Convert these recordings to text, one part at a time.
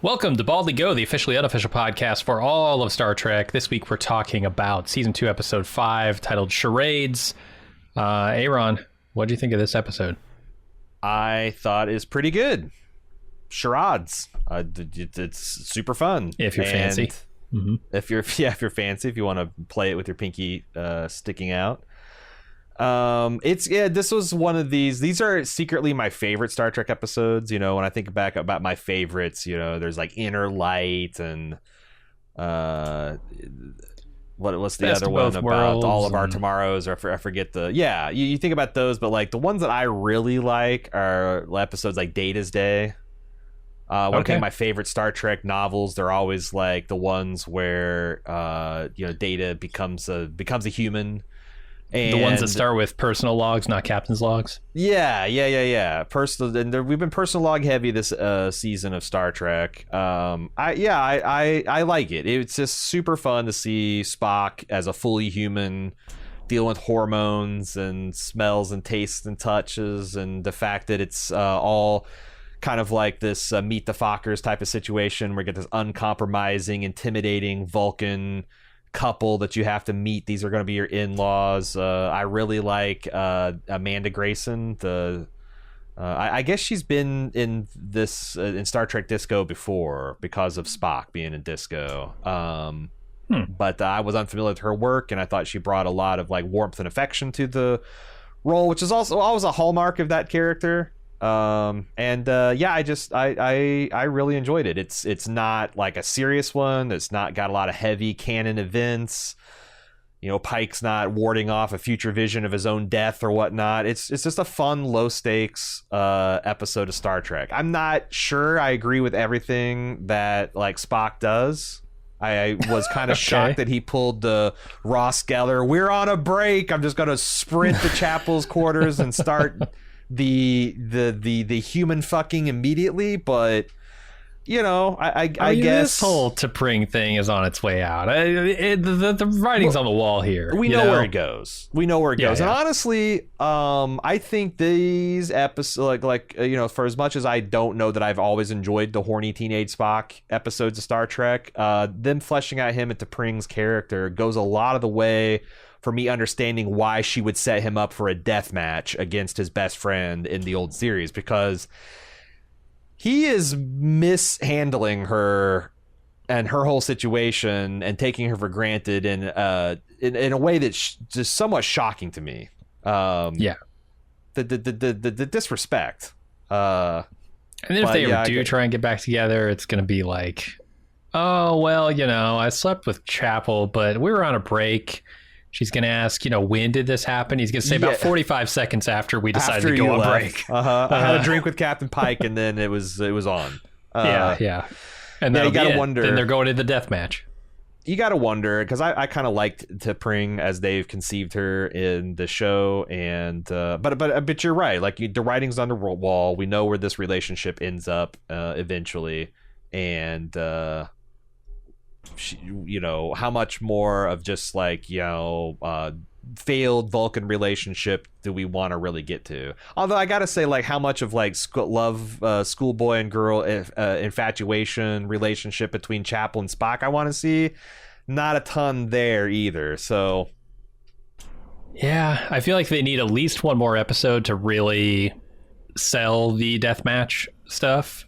Welcome to Baldly Go, the officially unofficial podcast for all of Star Trek. This week we're talking about Season 2, Episode 5, titled Charades. A.Ron, what do you think of this episode? I thought it was pretty good. Charades. It's super fun. If you're fancy. Mm-hmm. If you're fancy, if you want to play it with your pinky sticking out. This was one of these are secretly my favorite Star Trek episodes. You know, when I think back about my favorites, you know, there's like Inner Light and what's the other one about All of Our Tomorrows, or I forget you think about those, but like the ones that I really like are episodes like Data's Day. One of my favorite Star Trek novels, they're always like the ones where Data becomes a human. And the ones that start with personal logs, not captain's logs. Yeah. Personal, and we've been personal log heavy this season of Star Trek. I like it. It's just super fun to see Spock as a fully human, dealing with hormones and smells and tastes and touches, and the fact that it's all kind of like this Meet the Fockers type of situation where you get this uncompromising, intimidating Vulcan couple that you have to meet. These are going to be your in-laws. I really like Amanda Grayson. I guess she's been in this in Star Trek Disco before because of Spock being in Disco. But I was unfamiliar with her work, and I thought she brought a lot of like warmth and affection to the role, which is also always a hallmark of that character. I really enjoyed it. It's not like a serious one. It's not got a lot of heavy canon events. You know, Pike's not warding off a future vision of his own death or whatnot. It's just a fun, low stakes episode of Star Trek. I'm not sure I agree with everything that like Spock does. I was kind of shocked that he pulled the Ross Geller, we're on a break, I'm just gonna sprint to Chapel's quarters and start the human fucking immediately. But you know, I guess this whole T'Pring thing is on its way out. The writing's on the wall here. We know where it goes. And honestly, I think these episodes, for as much as I don't know that I've always enjoyed the horny teenage Spock episodes of Star Trek, them fleshing out him and T'Pring's character goes a lot of the way for me understanding why she would set him up for a death match against his best friend in the old series, because he is mishandling her and her whole situation and taking her for granted in a way that's just somewhat shocking to me. The disrespect. And then if they do try and get back together, it's going to be like, oh, well, you know, I slept with Chapel, but we were on a break. She's going to ask, you know, when did this happen? He's going to say about 45 seconds after we decided to go on break. I had a drink with Captain Pike, and then it was on. Yeah. And then you got to wonder. Then they're going to the death match. You got to wonder, because I kind of liked T'Pring as they've conceived her in the show, and but you're right. Like the writing's on the wall. We know where this relationship ends up eventually, and you know, how much more of just like, you know, failed Vulcan relationship do we want to really get to? Although I gotta say, like, how much of like schoolboy and girl infatuation relationship between Chapel and Spock I want to see, not a ton there either. So yeah, I feel like they need at least one more episode to really sell the deathmatch stuff.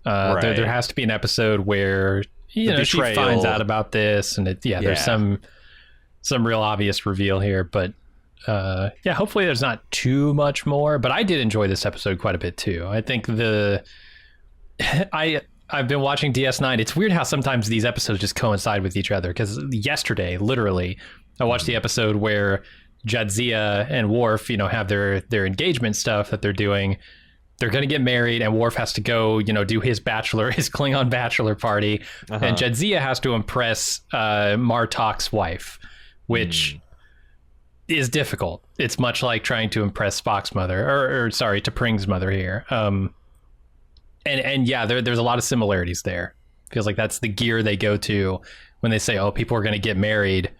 Right. There has to be an episode where she finds out about this, and there's some real obvious reveal here, but hopefully there's not too much more. But I did enjoy this episode quite a bit too. I think I've been watching DS9. It's weird how sometimes these episodes just coincide with each other, because yesterday, literally, I watched the episode where Jadzia and Worf, you know, have their engagement stuff that they're doing. They're going to get married, and Worf has to go, you know, do his Klingon bachelor party. And Jadzia has to impress Martok's wife, which is difficult. It's much like trying to impress Spock's mother, T'Pring's mother here. There's a lot of similarities there. Feels like that's the gear they go to when they say, oh, people are going to get married.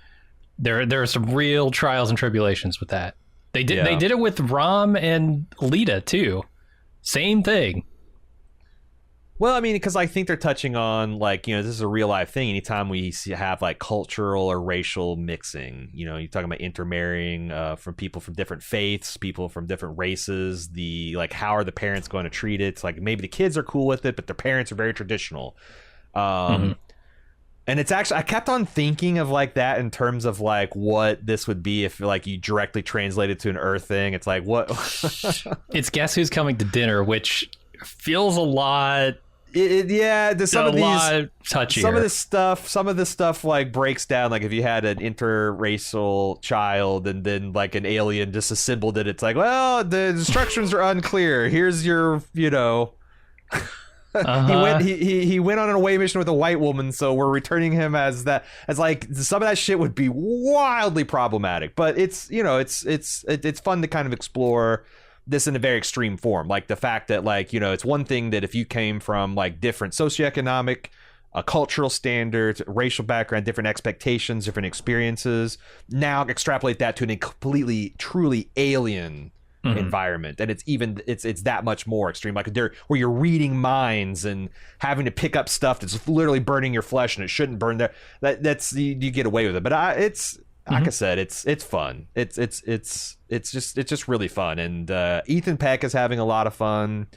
There are some real trials and tribulations with that. They did it with Rom and Lita too. Same thing. Well, I mean, because I think they're touching on, like, this is a real life thing. Anytime we have like cultural or racial mixing, you're talking about intermarrying from people from different faiths, people from different races. How are the parents going to treat it? It's like maybe the kids are cool with it, but their parents are very traditional. And it's actually, I kept on thinking of like that in terms of like what this would be if like you directly translate it to an Earth thing. It's like, what? It's Guess Who's Coming to Dinner, which feels a lot. Some of touchier. Some of this stuff like breaks down. Like if you had an interracial child and then like an alien just assembled it, it's like, well, the instructions are unclear. Here's your, he went on an away mission with a white woman, so we're returning him as that. As like some of that shit would be wildly problematic, but it's it's fun to kind of explore this in a very extreme form. Like the fact that like it's one thing that if you came from like different socioeconomic, cultural standards, racial background, different expectations, different experiences, now extrapolate that to a completely truly alien environment, and it's that much more extreme, like where you're reading minds and having to pick up stuff that's literally burning your flesh and it shouldn't burn there. That's you get away with it, but it's like I said, it's fun. It's just really fun, and Ethan Peck is having a lot of fun,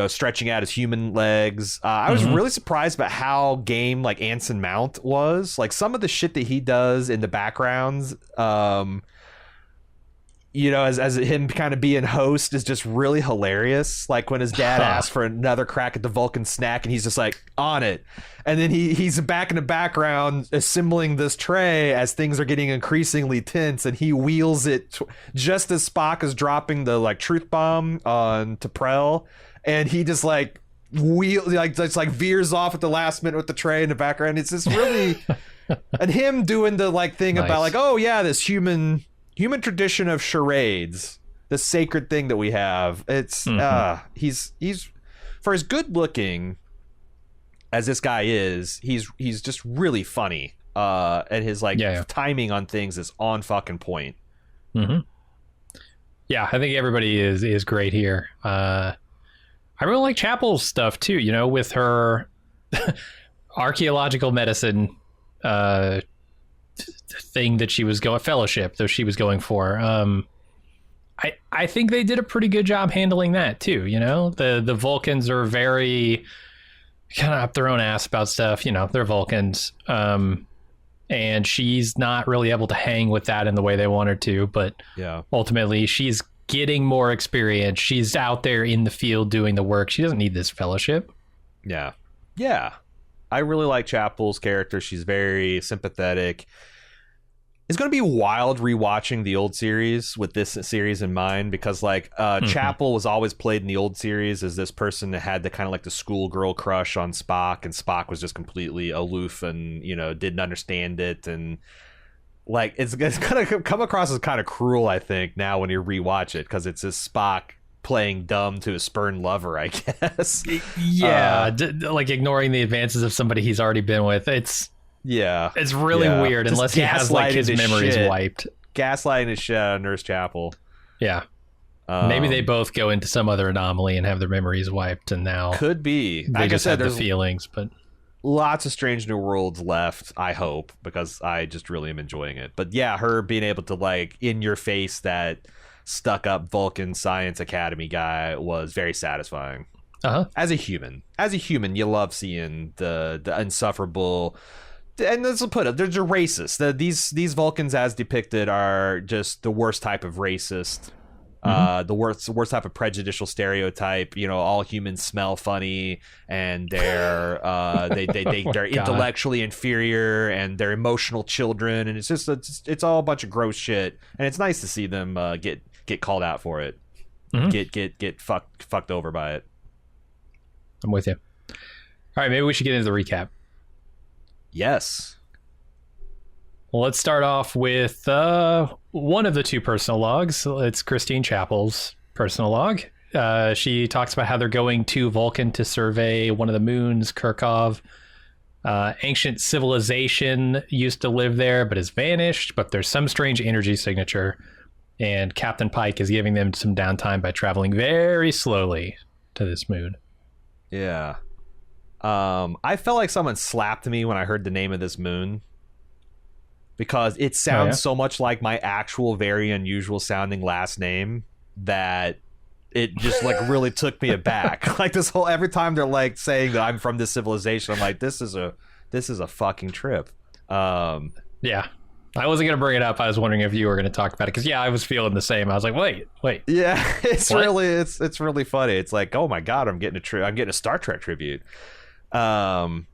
stretching out his human legs. I was really surprised about how game like Anson Mount was, like some of the shit that he does in the backgrounds. As him kind of being host is just really hilarious. Like when his dad asks for another crack at the Vulcan snack and he's just like on it. And then he's back in the background assembling this tray as things are getting increasingly tense, and he wheels it just as Spock is dropping the like truth bomb on T'Prel, and he just like just like veers off at the last minute with the tray in the background. It's just really and him doing the like thing about like, oh yeah, this human tradition of charades, the sacred thing that we have. It's he's for as good looking as this guy is, he's just really funny, and his like timing on things is on fucking point. Yeah, I think everybody is great here. I really like Chapel's stuff too, with her archaeological medicine thing that she was fellowship that she was going for. I think they did a pretty good job handling that too. The Vulcans are very kind of up their own ass about stuff. They're Vulcans, and she's not really able to hang with that in the way they want her to. But ultimately, she's getting more experience. She's out there in the field doing the work. She doesn't need this fellowship. Yeah. I really like Chapel's character. She's very sympathetic. It's going to be wild rewatching the old series with this series in mind, because like Chapel was always played in the old series as this person that had the kind of like the schoolgirl crush on Spock, and Spock was just completely aloof and didn't understand it, and like it's going to come across as kind of cruel, I think, now when you rewatch it, because it's this Spock playing dumb to a spurned lover, I guess. Like ignoring the advances of somebody he's already been with. It's really weird, just unless he has like his memories wiped. Gaslighting his shit out of Nurse Chapel. Yeah. Maybe they both go into some other anomaly and have their memories wiped, and now could be. They just have the feelings, but lots of Strange New Worlds left, I hope, because I just really am enjoying it. But yeah, her being able to like in your face that stuck up Vulcan Science Academy guy was very satisfying. As a human, you love seeing the insufferable. And let's put it, they're racist. These Vulcans, as depicted, are just the worst type of racist, the worst type of prejudicial stereotype. All humans smell funny, and they're they're intellectually inferior, and they're emotional children, and it's all a bunch of gross shit. And it's nice to see them get called out for it, get fucked over by it. I'm with you. All right, maybe we should get into the recap. Yes. Well, let's start off with one of the two personal logs. It's Christine Chapel's personal log. She talks about how they're going to Vulcan to survey one of the moons, Kirkov. Ancient civilization used to live there, but has vanished. But there's some strange energy signature. And Captain Pike is giving them some downtime by traveling very slowly to this moon. Yeah. I felt like someone slapped me when I heard the name of this moon, because it sounds so much like my actual very unusual sounding last name that it just like really took me aback. Like this whole, every time they're like saying that I'm from this civilization, I'm like, this is a fucking trip. Yeah. I wasn't going to bring it up. I was wondering if you were going to talk about it, because I was feeling the same. I was like, wait. Yeah, it's really funny. It's like, oh my god, I'm getting a Star Trek tribute. So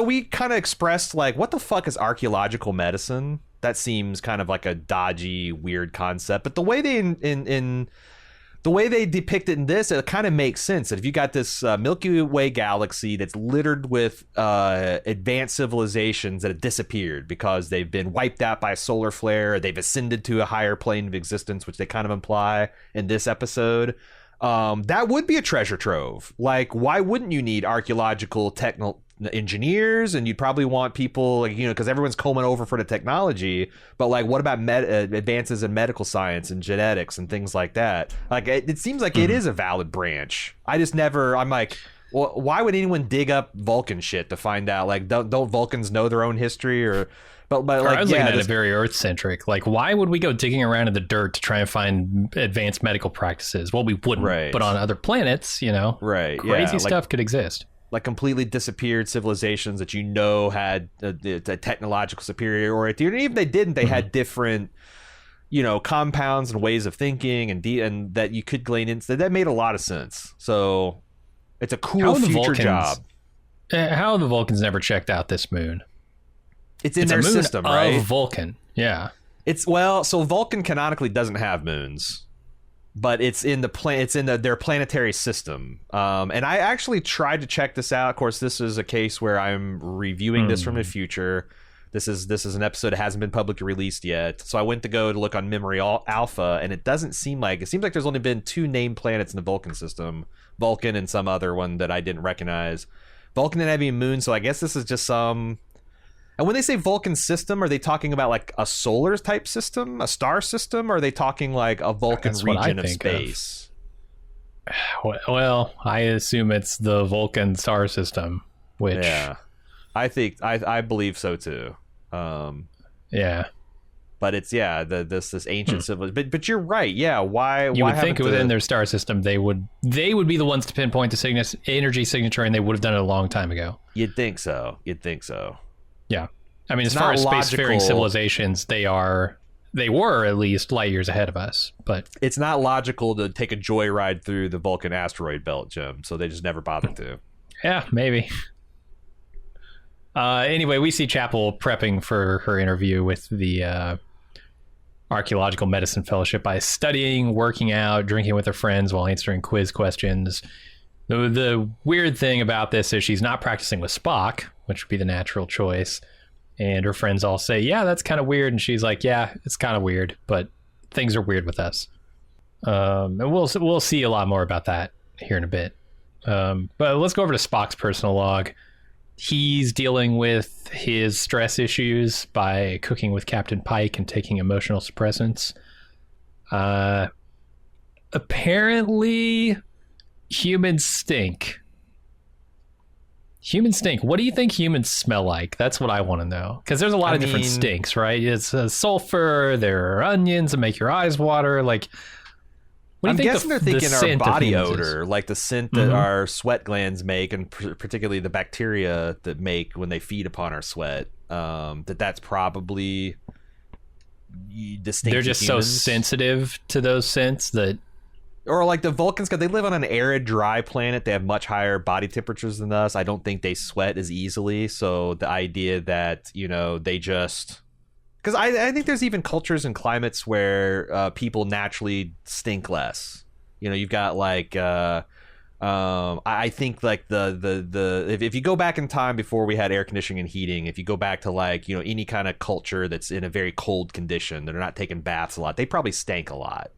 we kind of expressed like, what the fuck is archaeological medicine? That seems kind of like a dodgy, weird concept. But the way they the way they depict it in this, it kind of makes sense. That if you got this Milky Way galaxy that's littered with advanced civilizations that have disappeared because they've been wiped out by a solar flare, or they've ascended to a higher plane of existence, which they kind of imply in this episode, that would be a treasure trove. Like, why wouldn't you need archaeological engineers? And you'd probably want people, like, because everyone's combing over for the technology, but like, what about advances in medical science and genetics and things like that? Like, it seems like it is a valid branch. I'm like, well, why would anyone dig up Vulcan shit to find out? Like, don't Vulcans know their own history? But like, I was looking at it very Earth-centric. Like, why would we go digging around in the dirt to try and find advanced medical practices? Well, we wouldn't, right. But on other planets, right, crazy stuff could exist. Like completely disappeared civilizations that had a technological superiority, or even if they didn't, they had different, compounds and ways of thinking, and that you could glean into. That made a lot of sense. So it's a cool future job. How have the Vulcans never checked out this moon? It's in their system, right? Of Vulcan, yeah. So Vulcan canonically doesn't have moons, but it's in their planetary system. And I actually tried to check this out. Of course, this is a case where I'm reviewing this from the future. This is an episode that hasn't been publicly released yet. So I went to look on Memory Alpha, and it seems like there's only been 2 named planets in the Vulcan system, Vulcan and some other one that I didn't recognize. Vulcan didn't have any moon, so I guess this is just some. And when they say Vulcan system, are they talking about like a solar type system, a star system, or are they talking like a Vulcan region of space? Well, I assume it's the Vulcan star system, which I believe so too. Yeah, but it's this ancient civilization. But you're right. Yeah, why? You would think within their star system they would be the ones to pinpoint the energy signature, and they would have done it a long time ago. You'd think so. Yeah. I mean, as far as spacefaring civilizations, they were at least light years ahead of us, but it's not logical to take a joyride through the Vulcan asteroid belt, Jim, so they just never bothered to. Yeah, maybe. Anyway, we see Chapel prepping for her interview with the Archaeological Medicine Fellowship by studying, working out, drinking with her friends while answering quiz questions. The weird thing about this is she's not practicing with Spock, which would be the natural choice. And her friends all say, yeah, that's kind of weird. And she's like, yeah, it's kind of weird, but things are weird with us. And we'll see a lot more about that here in a bit. But let's go over to Spock's personal log. He's dealing with his stress issues by cooking with Captain Pike and taking emotional suppressants. Apparently, humans stink. Humans stink. What do you think humans smell like? That's what I want to know. Because there's a lot of different stinks, right? It's sulfur, there are onions that make your eyes water. Like, what do you think? I'm guessing they're thinking our body odor, like the scent that our sweat glands make, and particularly the bacteria that make when they feed upon our sweat. That's probably distinct. They're just so sensitive to those scents that. Or like the Vulcans, because they live on an arid, dry planet. They have much higher body temperatures than us. I don't think they sweat as easily. So the idea that, they just... Because I think there's even cultures and climates where people naturally stink less. You've got like... I think like if you go back in time before we had air conditioning and heating, if you go back to like, any kind of culture that's in a very cold condition, that are not taking baths a lot, they probably stank a lot.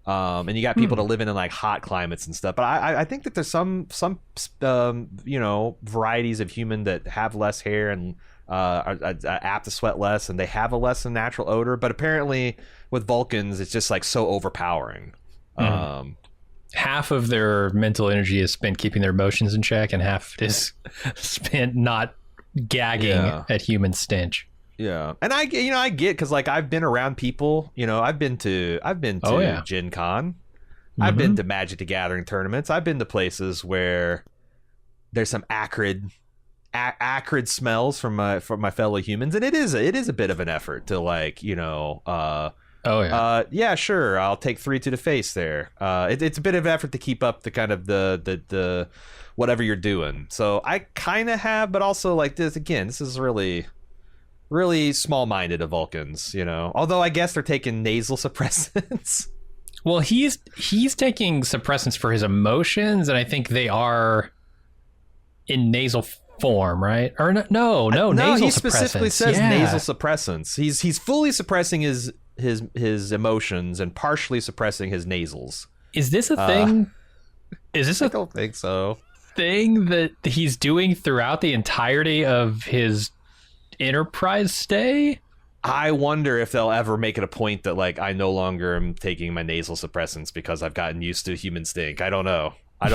And you got people that live in like hot climates and stuff, but I think that there's some varieties of human that have less hair and are apt to sweat less, and they have a less than natural odor. But apparently with Vulcans, it's just like so overpowering. half of their mental energy is spent keeping their emotions in check, and half is spent not gagging at human stench. Yeah, and I get, because like I've been around people. I've been to Gen Con. I've been to Magic the Gathering tournaments. I've been to places where there's some acrid smells from my fellow humans, and it is a bit of an effort to like yeah, sure, I'll take 3 to the face there. It's a bit of effort to keep up the kind of the whatever you're doing. So I kind of have, but also like this is really small-minded of Vulcans, although I guess they're taking nasal suppressants. Well, he's taking suppressants for his emotions, and I think they are in nasal form, right? Or no, nasal he suppressants. Specifically says nasal suppressants. He's fully suppressing his emotions and partially suppressing his nasals. Is this a thing? I don't think so. Thing that he's doing throughout the entirety of his Enterprise stay? I wonder if they'll ever make it a point that like I no longer am taking my nasal suppressants because I've gotten used to human stink. I don't know. I'm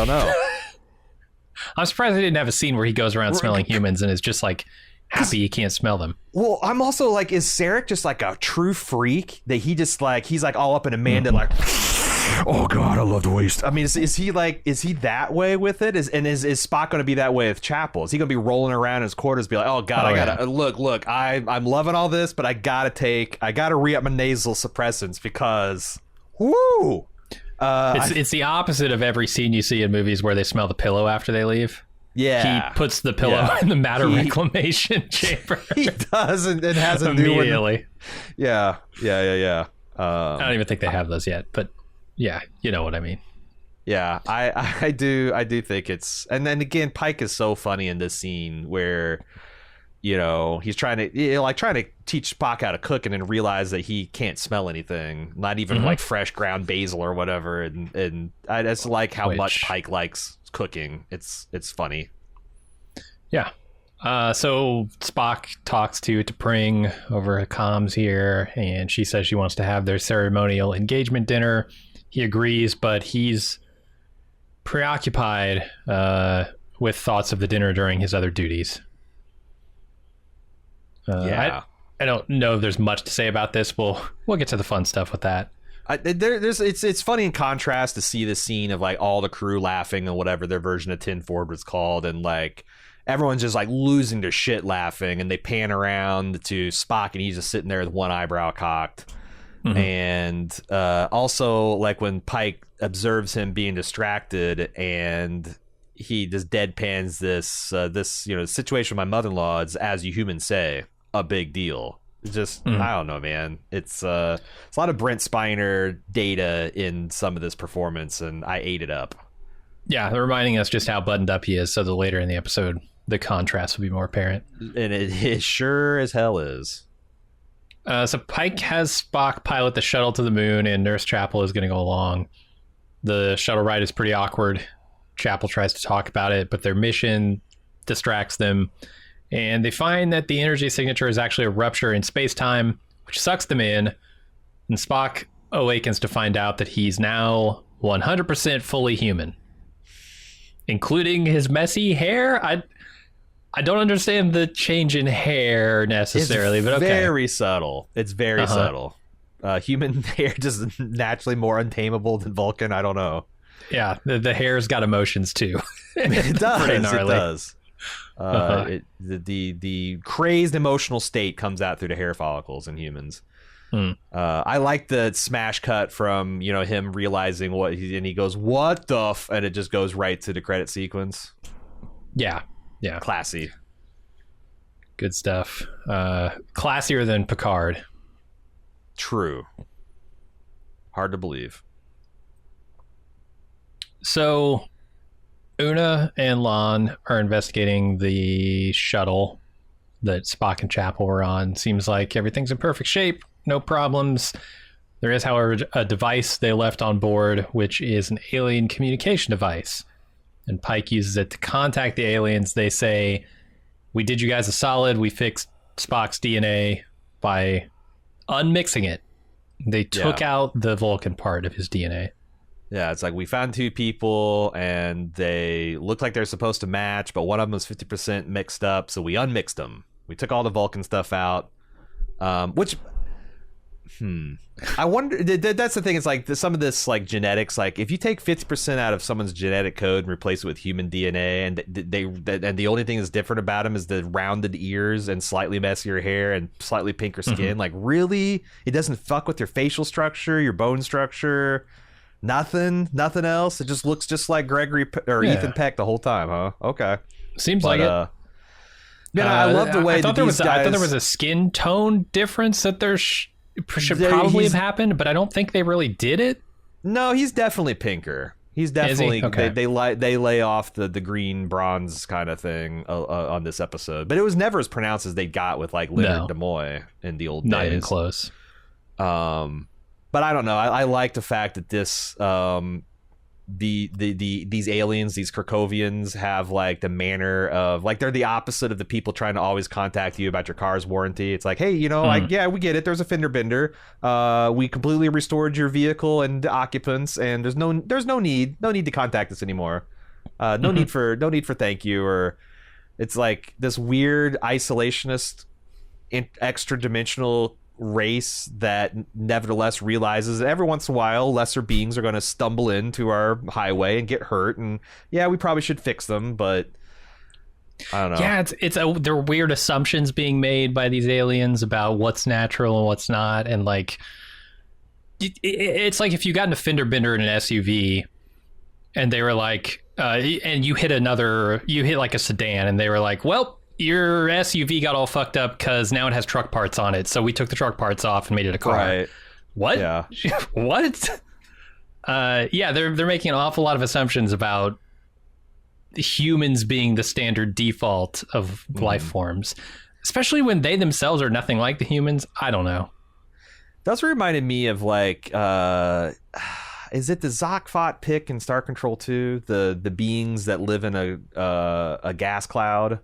surprised they didn't have a scene where he goes around smelling humans and is just like happy he can't smell them. Well, I'm also like, is Sarek just like a true freak that he just like, he's like all up in Amanda like, oh God, I love the waste. I mean, is he that way with it? Is Spock going to be that way with Chapel? Is he going to be rolling around in his quarters, be like, oh God, I gotta look, I'm loving all this, but I gotta re-up my nasal suppressants because, woo. It's the opposite of every scene you see in movies where they smell the pillow after they leave. Yeah, he puts the pillow in the matter reclamation chamber. He does, and has a immediately. New one. Yeah. I don't even think they have those yet, but yeah, you know what I mean. Yeah, I do think it's, and then again, Pike is so funny in this scene where, he's trying to teach Spock how to cook and then realize that he can't smell anything, not even like fresh ground basil or whatever, and I just like how much Pike likes cooking. It's funny. Yeah. So Spock talks to T'Pring over comms here, and she says she wants to have their ceremonial engagement dinner. He agrees, but he's preoccupied with thoughts of the dinner during his other duties. I don't know if there's much to say about this. We'll get to the fun stuff with that. It's funny in contrast to see the scene of like all the crew laughing and whatever their version of Tin Ford was called, and like everyone's just like losing their shit laughing, and they pan around to Spock and he's just sitting there with one eyebrow cocked. And also like when Pike observes him being distracted and he just deadpans this situation with my mother-in-law is, as you humans say, a big deal. It's just I don't know, man. It's a lot of Brent Spiner data in some of this performance, and I ate it up. Yeah, they're reminding us just how buttoned up he is, so that later in the episode the contrast will be more apparent. And it sure as hell is. So Pike has Spock pilot the shuttle to the moon, and Nurse Chapel is going to go along. The shuttle ride is pretty awkward. Chapel tries to talk about it, but their mission distracts them, and they find that the energy signature is actually a rupture in space-time, which sucks them in, and Spock awakens to find out that he's now 100% fully human, including his messy hair. I don't understand the change in hair necessarily, but okay. Very subtle. It's very subtle. Human hair just naturally more untamable than Vulcan. I don't know. Yeah, the hair's got emotions too. It does. It does. The crazed emotional state comes out through the hair follicles in humans. I like the smash cut from him realizing and he goes, "What the f?" and it just goes right to the credit sequence. Yeah, classy, good stuff. Classier than Picard. True. Hard to believe. So Una and Lon are investigating the shuttle that Spock and Chapel were on. Seems like everything's in perfect shape, no problems. There is, however, a device they left on board, which is an alien communication device. And Pike uses it to contact the aliens. They say, "We did you guys a solid. We fixed Spock's DNA by unmixing it." They took out the Vulcan part of his DNA. Yeah, it's like we found two people and they look like they're supposed to match, but one of them was 50% mixed up, so we unmixed them. We took all the Vulcan stuff out, which I wonder. That's the thing. It's like some of this like genetics. Like if you take 50% out of someone's genetic code and replace it with human DNA, and the only thing that's different about them is the rounded ears and slightly messier hair and slightly pinker skin. Like really, it doesn't fuck with your facial structure, your bone structure. Nothing else. It just looks just like Ethan Peck the whole time, huh? Okay, seems like it. Man, I love the way I thought there was a skin tone difference that should probably have happened, but I don't think they really did it. No, he's definitely pinker. He's definitely okay. They lay off the green bronze kind of thing on this episode, but it was never as pronounced as they got with like Leonard Nimoy in the old days. Not even close. But I don't know. I like the fact that this these aliens, these Kirkovians, have like the manner of like they're the opposite of the people trying to always contact you about your car's warranty. It's like, hey, we get it. There's a fender bender. We completely restored your vehicle and occupants, and there's no need to contact us anymore. No need for thank you. Or it's like this weird isolationist, extra dimensional race that nevertheless realizes that every once in a while lesser beings are going to stumble into our highway and get hurt, and we probably should fix them, but I don't know. There are weird assumptions being made by these aliens about what's natural and what's not, and like it's like if you got in a fender bender in an SUV and they were like and you hit like a sedan and they were like, well, your SUV got all fucked up because now it has truck parts on it. So we took the truck parts off and made it a car. Right. What? Yeah. What? They're making an awful lot of assumptions about humans being the standard default of life forms, especially when they themselves are nothing like the humans. I don't know. That's reminded me of like, is it the Zokfot pick in Star Control 2? The beings that live in a gas cloud.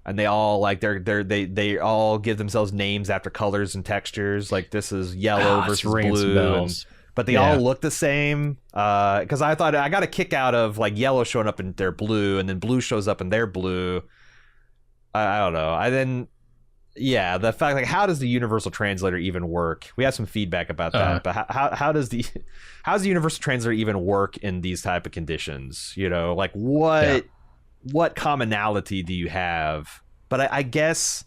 And they all like they all give themselves names after colors and textures. Like this is yellow versus blue, but they all look the same. Because I thought I got a kick out of like yellow showing up in their blue, and then blue shows up in their blue. I don't know. The fact like how does the universal translator even work? We have some feedback about that, but how does the universal translator even work in these type of conditions? Like what? Yeah. What commonality do you have? But I guess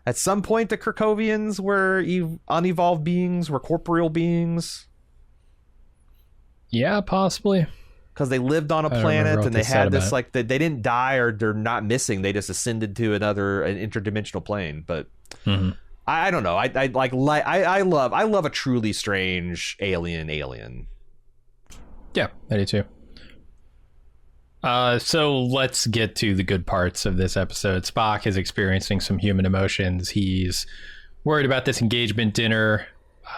at some point the Kirkovians were unevolved beings, were corporeal beings. Yeah, possibly. Because they lived on a planet and they had this like they didn't die or they're not missing. They just ascended to an interdimensional plane. But I don't know. I love a truly strange alien. Yeah, I do too. So let's get to the good parts of this episode. Spock is experiencing some human emotions. He's worried about this engagement dinner.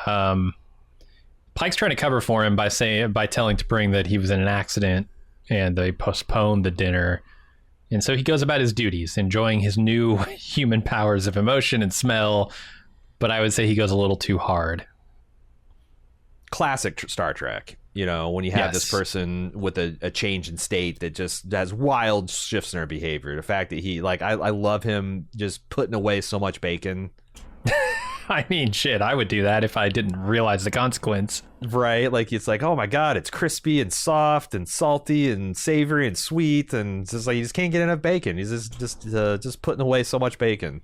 Pike's trying to cover for him by telling T'Pring that he was in an accident and they postponed the dinner. And so he goes about his duties, enjoying his new human powers of emotion and smell. But I would say he goes a little too hard. Classic Star Trek. When you have this person with a change in state that just has wild shifts in their behavior. The fact that he, like, I love him just putting away so much bacon. I mean, shit, I would do that if I didn't realize the consequence. Right? Like, it's like, oh my God, it's crispy and soft and salty and savory and sweet. And it's just like, you just can't get enough bacon. He's just putting away so much bacon.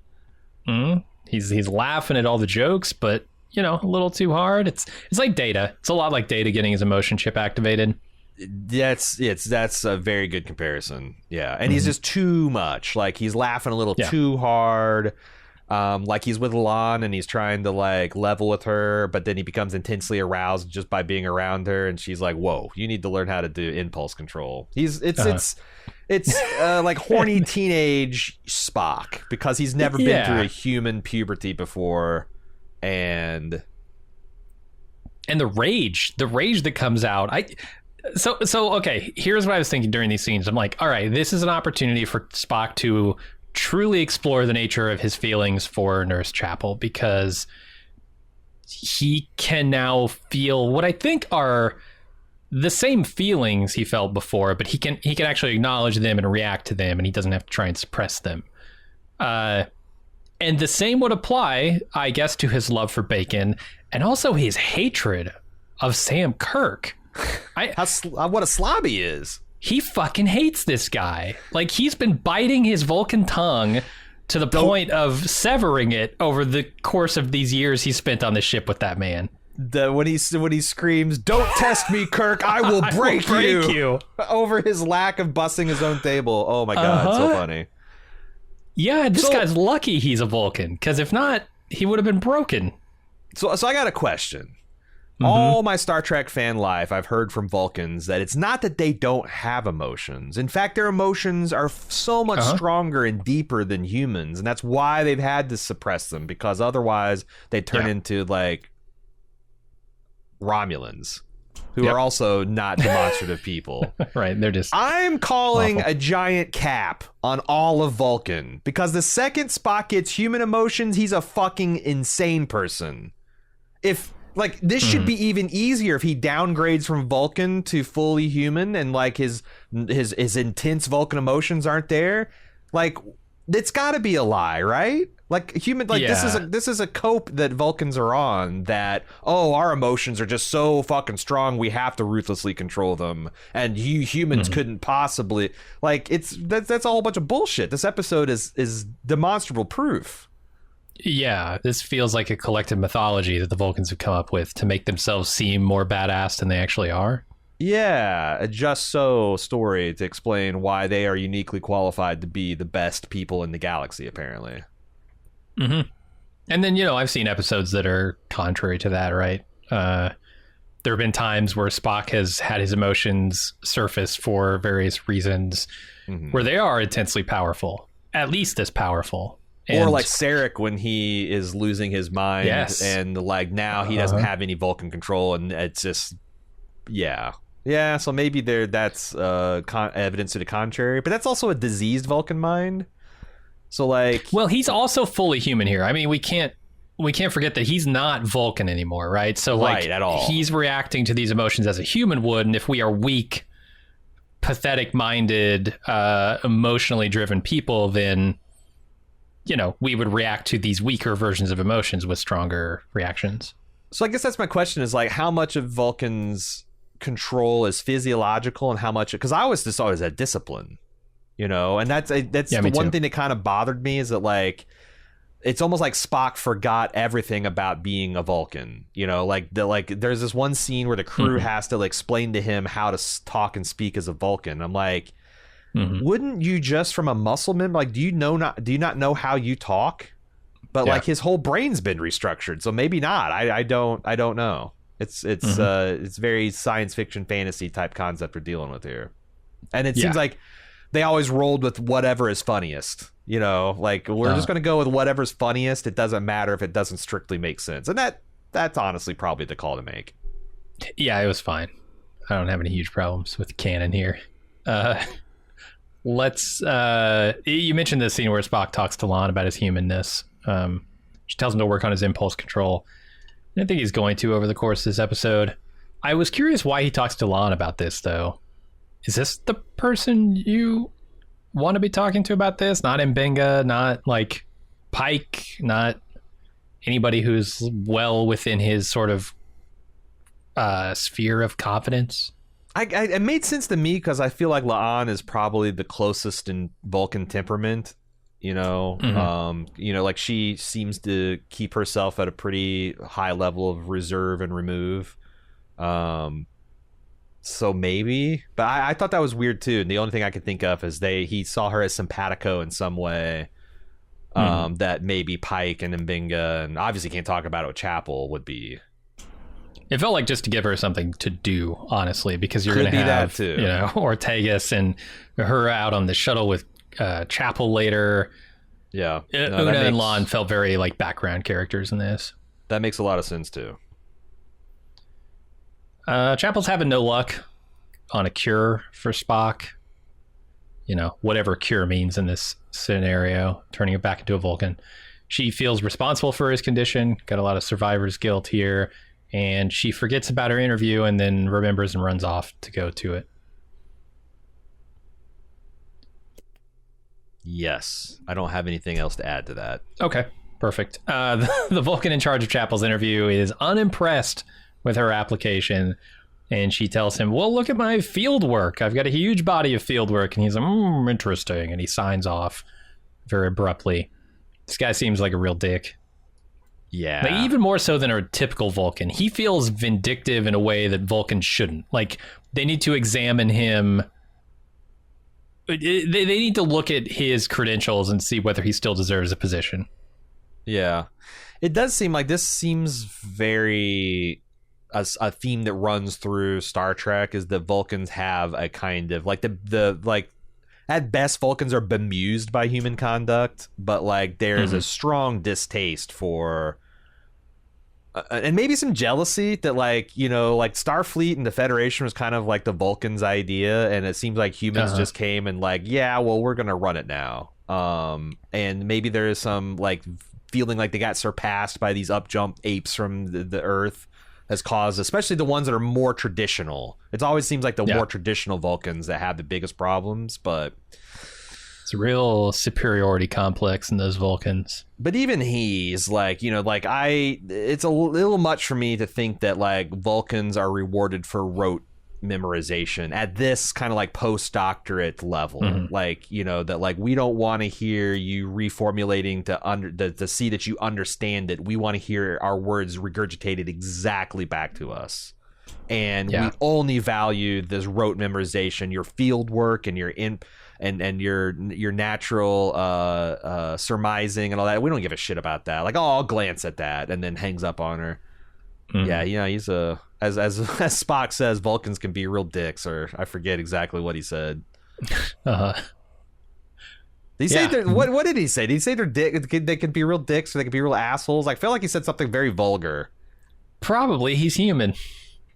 He's laughing at all the jokes, but a little too hard. It's like Data. It's a lot like Data getting his emotion chip activated. That's a very good comparison. Yeah, and he's just too much. Like he's laughing a little too hard. Like he's with Lon and he's trying to like level with her, but then he becomes intensely aroused just by being around her, and she's like, "Whoa, you need to learn how to do impulse control." It's like horny teenage Spock because he's never been through a human puberty before. And the rage that comes out. So okay, here's what I was thinking during these scenes. I'm like, all right, this is an opportunity for Spock to truly explore the nature of his feelings for Nurse Chapel, because he can now feel what I think are the same feelings he felt before, but he can actually acknowledge them and react to them, and he doesn't have to try and suppress them. And the same would apply, I guess, to his love for Bacon and also his hatred of Sam Kirk. What a slob he is. He fucking hates this guy. Like, he's been biting his Vulcan tongue to the point of severing it over the course of these years he spent on the ship with that man. When he screams, "Don't test me, Kirk! I will break you!" over his lack of busting his own table. Oh my god, so funny. Yeah, this guy's lucky he's a Vulcan, because if not, he would have been broken. So I got a question. All my Star Trek fan life, I've heard from Vulcans that it's not that they don't have emotions. In fact, their emotions are so much stronger and deeper than humans, and that's why they've had to suppress them, because otherwise they turn into like Romulans, who are also not demonstrative people. Right, they're just I'm calling awful. a giant cap on all of Vulcan, because the second Spock gets human emotions, he's a fucking insane person. If like this should be even easier if he downgrades from Vulcan to fully human, and like his intense Vulcan emotions aren't there. Like, it's got to be a lie, right? Like human, like this is a cope that Vulcans are on, that our emotions are just so fucking strong we have to ruthlessly control them, and you humans couldn't possibly. Like, that's a whole bunch of bullshit. This episode is demonstrable proof. Yeah, this feels like a collective mythology that the Vulcans have come up with to make themselves seem more badass than they actually are. Yeah, a just so story to explain why they are uniquely qualified to be the best people in the galaxy, apparently. And then, I've seen episodes that are contrary to that, right? There have been times where Spock has had his emotions surface for various reasons where they are intensely powerful, at least as powerful. Or like Sarek when he is losing his mind, and like now he doesn't have any Vulcan control, and it's just so maybe that's evidence to the contrary, but that's also a diseased Vulcan mind. So like, well, he's also fully human here. I mean, we can't forget that he's not Vulcan anymore, right? So like, at all. He's reacting to these emotions as a human would, and if we are weak, pathetic minded, emotionally driven people, then we would react to these weaker versions of emotions with stronger reactions. So I guess that's my question, is like, how much of Vulcan's control is physiological and how much, because I was just always at discipline, and that's the one thing that kind of bothered me, is that like, it's almost like Spock forgot everything about being a Vulcan, like there's this one scene where the crew has to like explain to him how to talk and speak as a Vulcan. I'm like, wouldn't you just from a muscle member, like, do you not know how you talk? But like his whole brain's been restructured, so maybe not. I don't know. It's very science fiction fantasy type concept we're dealing with here, and it seems like they always rolled with whatever is funniest. Like, we're just gonna go with whatever's funniest. It doesn't matter if it doesn't strictly make sense, and that's honestly probably the call to make. Yeah, it was fine. I don't have any huge problems with canon here. You mentioned this scene where Spock talks to Lon about his humanness. She tells him to work on his impulse control. And I think he's going to over the course of this episode. I was curious why he talks to Lon about this, though. Is this the person you want to be talking to about this? Not M'Benga, not like Pike, not anybody who's well within his sort of sphere of confidence? It made sense to me because I feel like La'an is probably the closest in Vulcan temperament, like she seems to keep herself at a pretty high level of reserve and remove. So maybe, but I thought that was weird too. And the only thing I could think of is he saw her as simpatico in some way, that maybe Pike and M'Benga, and obviously can't talk about it with Chapel, would be. It felt like just to give her something to do, honestly, because you're going to have, Ortegas and her out on the shuttle with Chapel later. Yeah. Una and Lon felt very like background characters in this. That makes a lot of sense, too. Chapel's having no luck on a cure for Spock. Whatever cure means in this scenario, turning it back into a Vulcan. She feels responsible for his condition, got a lot of survivor's guilt here. and she forgets about her interview and then remembers and runs off to go to it. Yes. I don't have anything else to add to that. Okay, perfect. The Vulcan in charge of Chapel's interview is unimpressed with her application, and she tells him, well, look at my field work. I've got a huge body of field work. And he's like, interesting. And he signs off very abruptly. This guy seems like a real dick. Yeah. Like, even more so than a typical Vulcan. He feels vindictive in a way that Vulcans shouldn't. Like, they need to examine him. They need to look at his credentials and see whether he still deserves a position. Yeah. It does seem like this seems very... A theme that runs through Star Trek is that Vulcans have a kind of like the like at best Vulcans are bemused by human conduct, but like there's a strong distaste for and maybe some jealousy that like, you know, like Starfleet and the Federation was kind of like the Vulcans' idea, and it seems like humans just came and like, yeah, well, we're gonna run it now. And maybe there is some like feeling like they got surpassed by these up-jump apes from the Earth. Has caused, especially the ones that are more traditional. It always seems like the more traditional Vulcans that have the biggest problems, but it's a real superiority complex in those Vulcans. But even he's like, you know, like it's a little much for me to think that like Vulcans are rewarded for rote memorization at this kind of like postdoctorate level. Like, you know, that like we don't want to hear you reformulating to see that you understand it. We want to hear our words regurgitated exactly back to us, and we only value this rote memorization, your field work and your and your natural surmising and all that. We don't give a shit about that. Like, oh, I'll glance at that, and then hangs up on her. Yeah, you know, he's as Spock says, Vulcans can be real dicks, or I forget exactly what he said. Did he say what did he say? Did he say they could be real dicks, or they could be real assholes? I feel like he said something very vulgar. Probably, he's human.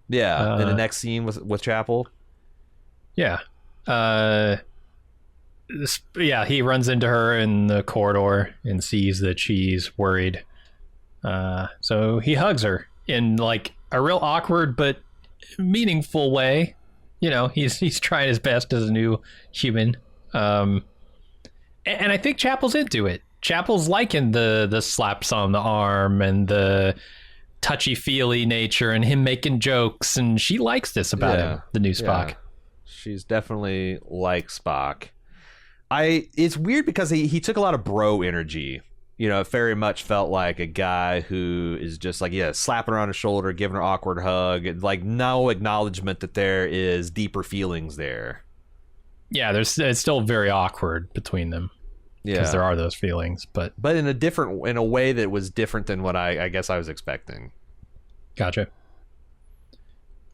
Yeah, in the next scene with Chapel. Yeah. He runs into her in the corridor and sees that she's worried. So he hugs her in like a real awkward but meaningful way. You know, he's trying his best as a new human. And I think Chapel's into it. Chapel's liking the slaps on the arm and the touchy-feely nature and him making jokes, and she likes this about him, the new Spock. Yeah. She's definitely like Spock. It's weird because he took a lot of bro energy. You know, it very much felt like a guy who is just like, slapping her on the shoulder, giving her an awkward hug, and like no acknowledgement that there is deeper feelings there. Yeah, it's still very awkward between them. Yeah, because there are those feelings, but in a way that was different than what I guess I was expecting. Gotcha.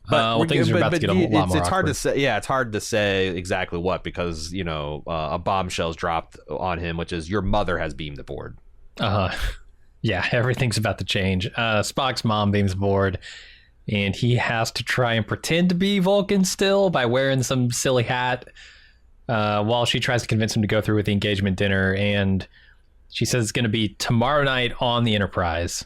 But things are about to get a lot more it's hard awkward. to say. Yeah, it's hard to say exactly what, because you know a bombshell's dropped on him, which is your mother has beamed aboard. Yeah, everything's about to change. Spock's mom beams aboard, and he has to try and pretend to be Vulcan still by wearing some silly hat, while she tries to convince him to go through with the engagement dinner. And she says it's going to be tomorrow night on the Enterprise,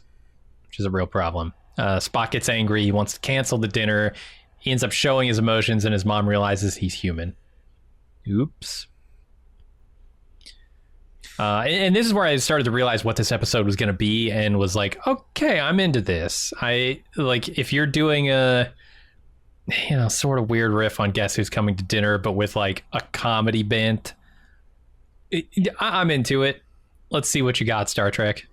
which is a real problem. Spock gets angry. He wants to cancel the dinner. He ends up showing his emotions, and his mom realizes he's human. Oops. And this is where I started to realize what this episode was going to be, and was like, okay, I'm into this. I like if you're doing a, you know, sort of weird riff on Guess Who's Coming to Dinner, but with like a comedy bent. I'm into it. Let's see what you got, Star Trek.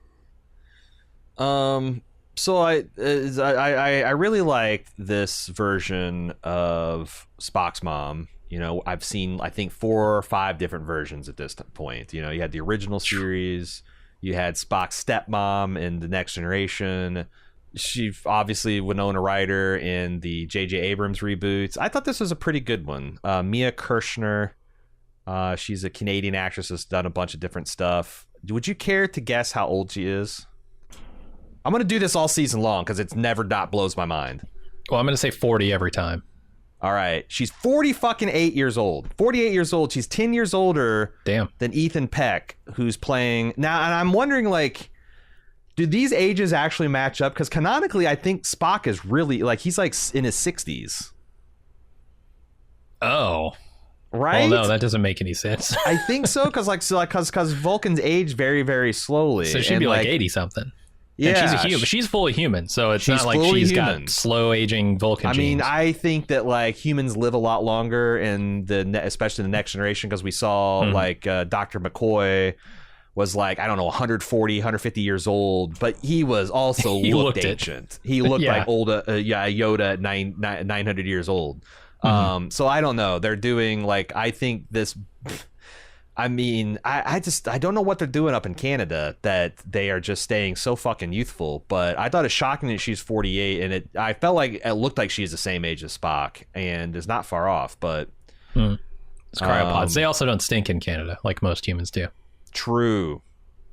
So I really liked this version of Spock's mom. You know, I've seen, I think, 4 or 5 different versions at this point. You know, you had the original series, you had Spock's stepmom in The Next Generation. She obviously Winona Ryder in the J.J. Abrams reboots. I thought this was a pretty good one. Mia Kirshner, she's a Canadian actress that's done a bunch of different stuff. Would you care to guess how old she is? I'm going to do this all season long because it's never not blows my mind. Well, I'm going to say 40 every time. All right. She's 48 years old. 48 years old. She's 10 years older than Ethan Peck, who's playing... Now, and I'm wondering, like, do these ages actually match up? Because canonically, I think Spock is really like he's like in his 60s. Oh, right. Well, no, that doesn't make any sense. I think so because Vulcans age very, very slowly. So she'd be like 80 something. Yeah, and she's a human. She's fully human, so it's not like she's got slow aging Vulcan genes. I mean, I think that like humans live a lot longer in especially the next generation, because we saw like Dr. McCoy was like, I don't know, 140, 150 years old, but he was also looked ancient. He looked like old, Yoda at 900 years old. So I don't know. They're doing like, I think this. I mean, I don't know what they're doing up in Canada that they are just staying so fucking youthful. But I thought it's shocking that she's 48, and I felt like it looked like she's the same age as Spock, and is not far off. But it's cryopods. They also don't stink in Canada like most humans do. True.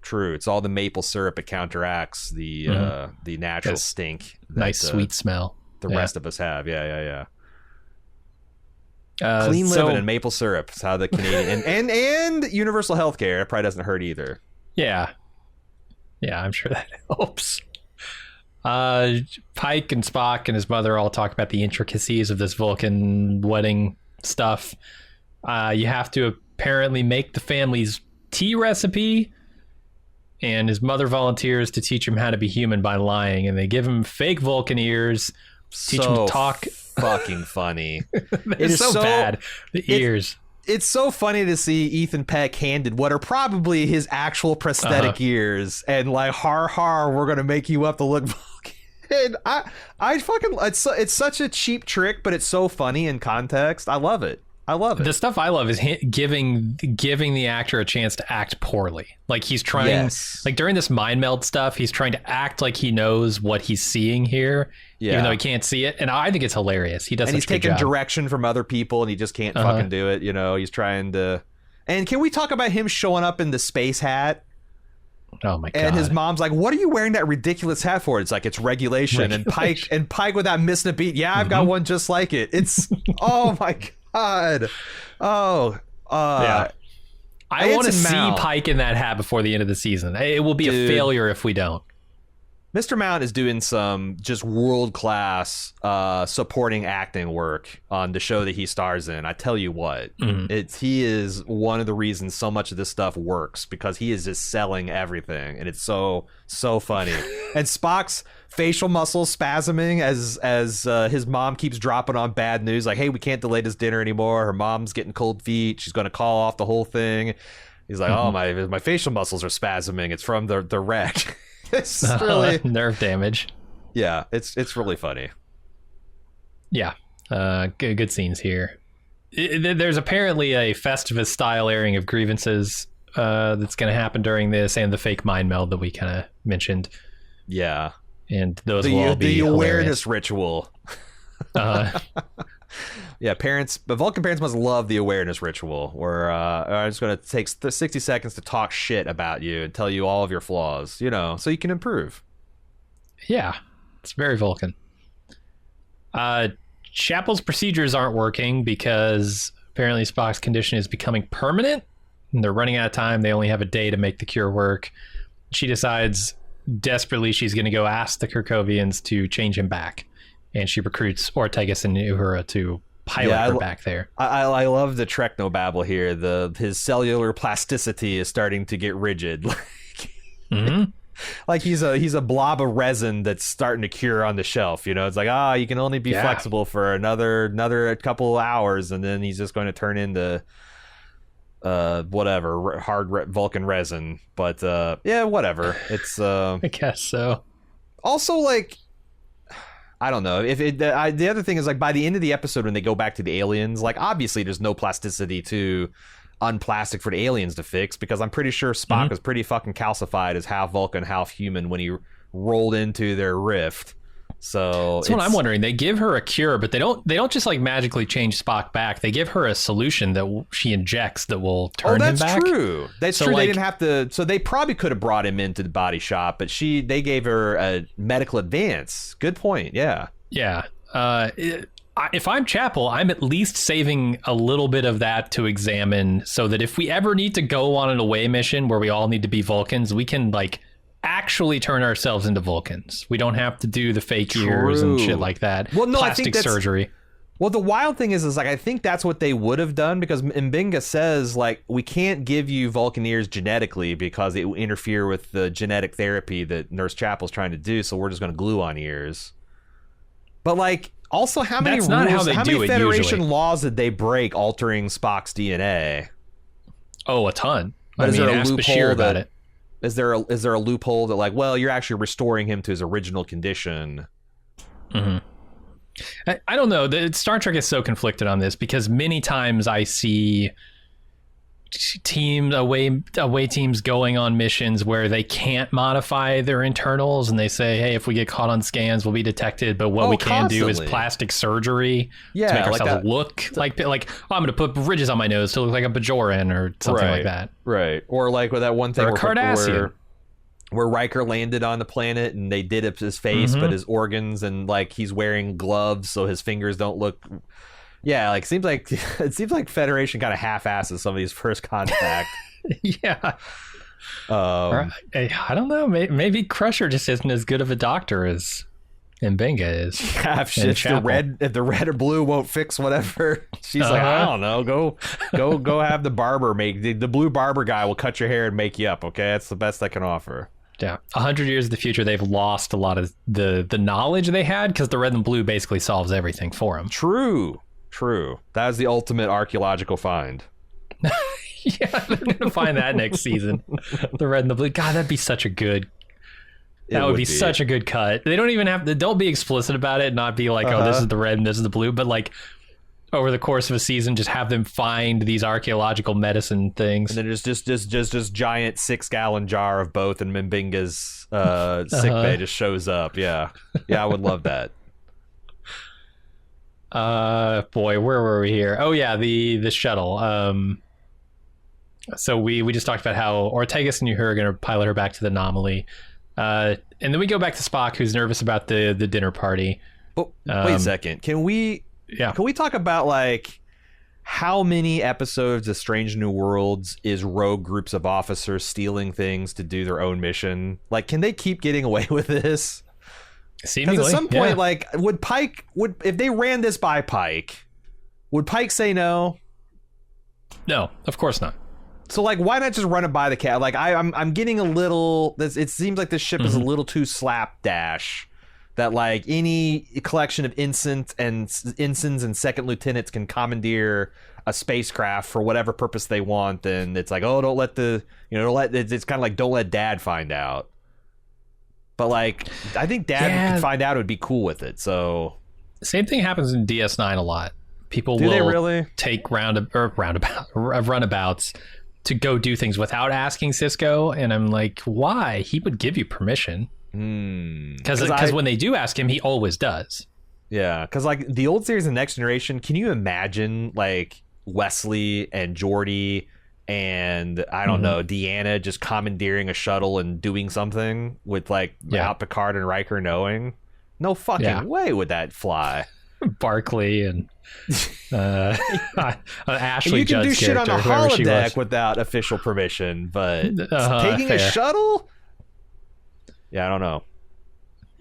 It's all the maple syrup. It counteracts the natural stink. Nice sweet smell. The rest of us have. Yeah. Clean living and maple syrup is how the Canadian and universal healthcare probably doesn't hurt either. Yeah, I'm sure that helps. Pike and Spock and his mother all talk about the intricacies of this Vulcan wedding stuff. You have to apparently make the family's tea recipe, and his mother volunteers to teach him how to be human by lying, and they give him fake Vulcan ears, teach him to talk. Fucking funny. It's so bad. The ears. It's so funny to see Ethan Peck handed what are probably his actual prosthetic ears, and like, har, we're gonna make you up to look Vulcan. And I fucking, it's such a cheap trick, but it's so funny in context. I love it. The stuff I love is giving the actor a chance to act poorly. Like he's trying, like during this mind meld stuff, he's trying to act like he knows what he's seeing here, even though he can't see it. And I think it's hilarious. He does, and he's taking direction from other people, and he just can't fucking do it. You know, he's trying to. And can we talk about him showing up in the space hat? Oh my god! And his mom's like, "What are you wearing that ridiculous hat for?" It's like, it's regulation. And Pike without missing a beat. Yeah, I've got one just like it. It's oh my god. God. I want to see Pike in that hat before the end of the season. It will be a failure if we don't. Mr. Mount is doing some just world-class supporting acting work on the show that he stars in. I tell you what, he is one of the reasons so much of this stuff works, because he is just selling everything, and it's so funny. And Spock's facial muscles spasming as his mom keeps dropping on bad news, like, hey, we can't delay this dinner anymore. Her mom's getting cold feet. She's going to call off the whole thing. He's like, oh, my facial muscles are spasming. It's from the wreck. It's really nerve damage. Yeah, it's really funny. Yeah, good scenes here. There's apparently a Festivus style airing of grievances that's going to happen during this, and the fake mind meld that we kind of mentioned. Yeah, and those will all be the awareness hilarious. Ritual. Yeah, the Vulcan parents must love the awareness ritual, where I'm just going to take 60 seconds to talk shit about you and tell you all of your flaws, so you can improve. Yeah, it's very Vulcan. Chapel's procedures aren't working because apparently Spock's condition is becoming permanent, and they're running out of time. They only have a day to make the cure work. She decides desperately she's going to go ask the Kirkovians to change him back, and she recruits Ortegas and Uhura to pilot her back there. I love the Treknobabble here. His cellular plasticity is starting to get rigid. Like he's a blob of resin that's starting to cure on the shelf. It's like, you can only be flexible for another couple hours, and then he's just going to turn into whatever hard Vulcan resin. But whatever. It's I guess so. Also, like, I don't know if the other thing is, like, by the end of the episode when they go back to the aliens, like, obviously there's no plasticity to unplastic for the aliens to fix, because I'm pretty sure Spock was pretty fucking calcified as half Vulcan, half human when he rolled into their rift. So that's what I'm wondering. They give her a cure, but they don't just like magically change Spock back. They give her a solution that she injects that will turn him back. That's true. That's true. They didn't have to. So they probably could have brought him into the body shop, but they gave her a medical advance. Good point. Yeah. Yeah. If I'm Chapel, I'm at least saving a little bit of that to examine, so that if we ever need to go on an away mission where we all need to be Vulcans, we can like actually turn ourselves into Vulcans. We don't have to do the fake ears and shit like that. Well, no, plastic surgery. Well, the wild thing is like I think that's what they would have done, because M'Benga says like we can't give you Vulcan ears genetically because it will interfere with the genetic therapy that Nurse Chapel's trying to do. So we're just going to glue on ears. But like, also, how many Federation laws did they break altering Spock's DNA? Oh, a ton. Ask Bashir about it. Is there a loophole that like, well, you're actually restoring him to his original condition? Mm-hmm. I don't know. Star Trek is so conflicted on this because many times I see away teams going on missions where they can't modify their internals, and they say, hey, if we get caught on scans, we'll be detected, but what we can do is plastic surgery to make ourselves look like I'm going to put ridges on my nose to look like a Bajoran or something like that. Right. Or like with that one thing where Riker landed on the planet and they did up his face, but his organs, and like he's wearing gloves so his fingers don't look. Yeah, like it seems like Federation kind of half-asses some of these first contact. Yeah. I don't know. Maybe Crusher just isn't as good of a doctor as M'Benga is. If the red or blue won't fix whatever, she's like, I don't know. Go have the barber make the blue barber guy will cut your hair and make you up. Okay, that's the best I can offer. Yeah, 100 years in the future, they've lost a lot of the knowledge they had because the red and blue basically solves everything for them. True. That is the ultimate archaeological find. Yeah, they're gonna find that next season. The red and the blue. God, that'd be such a good. That would be such a good cut. They don't even have to. Don't be explicit about it. Not be like, oh, this is the red and this is the blue. But like, over the course of a season, just have them find these archaeological medicine things. And then just giant 6-gallon jar of both, and M'Benga's sick bay just shows up. Yeah, I would love that. Boy, where were we here? Oh yeah, the shuttle. So we just talked about how Ortegas and Uhura are going to pilot her back to the anomaly. And then we go back to Spock, who's nervous about the dinner party. Oh, wait a second. Can we talk about like how many episodes of Strange New Worlds is rogue groups of officers stealing things to do their own mission? Like, can they keep getting away with this? Seemingly, because at some point, like, if they ran this by Pike, would Pike say no? No, of course not. So, like, why not just run it by the cat? Like, I'm getting a little. It seems like this ship is a little too slapdash. That like any collection of ensigns and second lieutenants can commandeer a spacecraft for whatever purpose they want, and it's like, oh, don't let it's kind of like don't let Dad find out. But like, I think Dad could find out, it would be cool with it. So, same thing happens in DS9 a lot. People will they really take runabouts to go do things without asking Sisko, and I'm like, why? He would give you permission. Because when they do ask him, he always does. Yeah, because like the old series of Next Generation, can you imagine like Wesley and Geordi and I don't know, Deanna just commandeering a shuttle and doing something with like without Picard and Riker knowing? No fucking way would that fly. Barclay and Ashley. You can Judd's do shit on the holodeck without official permission, but taking a shuttle? Yeah, I don't know.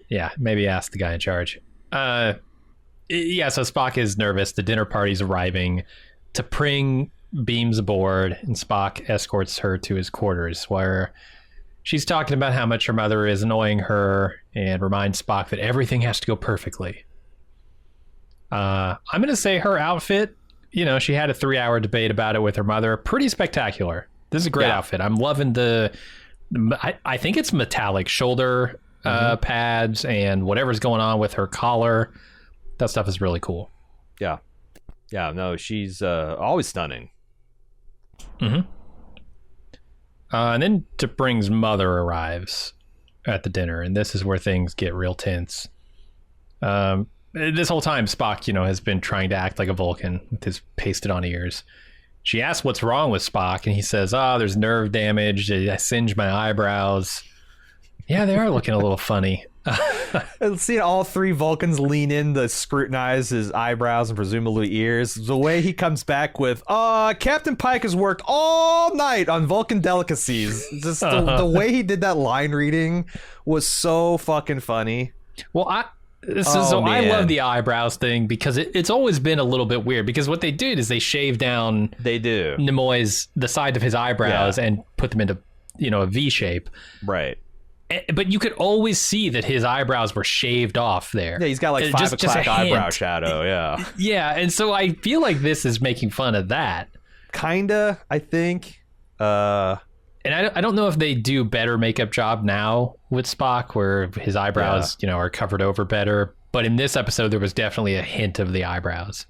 Yeah, maybe ask the guy in charge. So Spock is nervous. The dinner party's arriving. T'Pring beams aboard, and Spock escorts her to his quarters, where she's talking about how much her mother is annoying her and reminds Spock that everything has to go perfectly. I'm going to say her outfit, she had a 3-hour debate about it with her mother. Pretty spectacular. This is a great outfit. I'm loving I think it's metallic shoulder pads and whatever's going on with her collar. That stuff is really cool. Yeah. Yeah, no, she's always stunning. And then T'Pring's mother arrives at the dinner, and this is where things get real tense. This whole time, Spock, has been trying to act like a Vulcan with his pasted-on ears. She asks what's wrong with Spock, and he says, there's nerve damage. I singe my eyebrows. Yeah, they are looking a little funny. And seeing all three Vulcans lean in to scrutinize his eyebrows and presumably ears, the way he comes back with, Captain Pike has worked all night on Vulcan delicacies. Just the way he did that line reading was so fucking funny. Well, I love the eyebrows thing because it's always been a little bit weird because what they did is they shaved down Nimoy's the side of his eyebrows and put them into a V shape. Right. But you could always see that his eyebrows were shaved off there. Yeah, he's got like 5 o'clock eyebrow shadow. Yeah. Yeah, and so I feel like this is making fun of that. Kinda, I think. And I don't know if they do better makeup job now with Spock, where his eyebrows, are covered over better. But in this episode, there was definitely a hint of the eyebrows.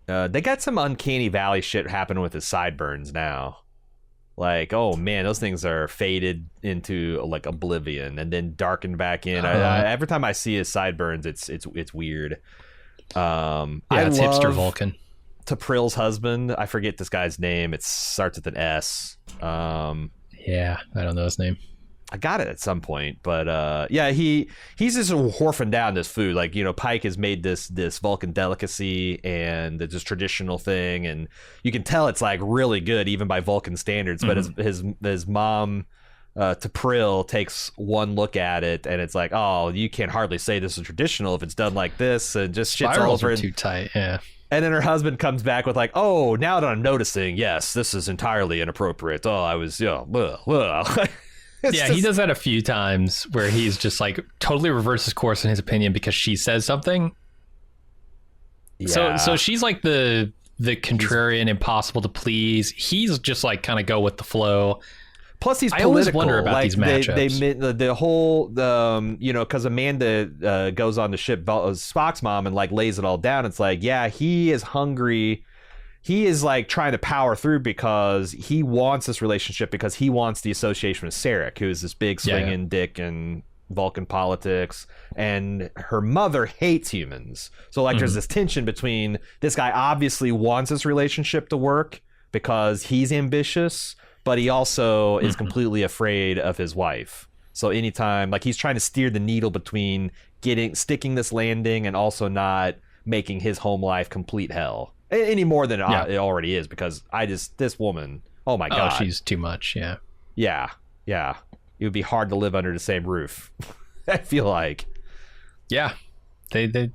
They got some uncanny valley shit happening with his sideburns now. Like, oh man, those things are faded into like oblivion and then darkened back in. Every time I see his sideburns, it's weird. It's hipster Vulcan. T'Pril's husband, I forget this guy's name. It starts with an S. Yeah, I don't know his name. I got it at some point, but he's just wharfing down this food. Like, Pike has made this Vulcan delicacy and this traditional thing, and you can tell it's like really good even by Vulcan standards. But his mom, T'Pril, takes one look at it, and it's like, oh, you can't hardly say this is traditional if it's done like this, and just shits all over. Too tight, yeah. And then her husband comes back with like, oh, now that I'm noticing, yes, this is entirely inappropriate. Oh, I was, He does that a few times where he's just like totally reverses course in his opinion because she says something. Yeah. So she's like the contrarian, impossible to please. He's just like kind of go with the flow. Plus, he's political. I always wonder about these matchups. The whole, because Amanda goes on the ship, Spock's mom, and like lays it all down. It's like, yeah, he is hungry. He is like trying to power through because he wants this relationship because he wants the association with Sarek, who is this big swinging dick in Vulcan politics, and her mother hates humans. So like there's this tension between this guy obviously wants this relationship to work because he's ambitious, but he also is completely afraid of his wife. So anytime, like, he's trying to steer the needle between sticking this landing and also not making his home life complete hell. Any more than it already is, because this woman, oh my God. She's too much, yeah. Yeah. It would be hard to live under the same roof, I feel like. Yeah.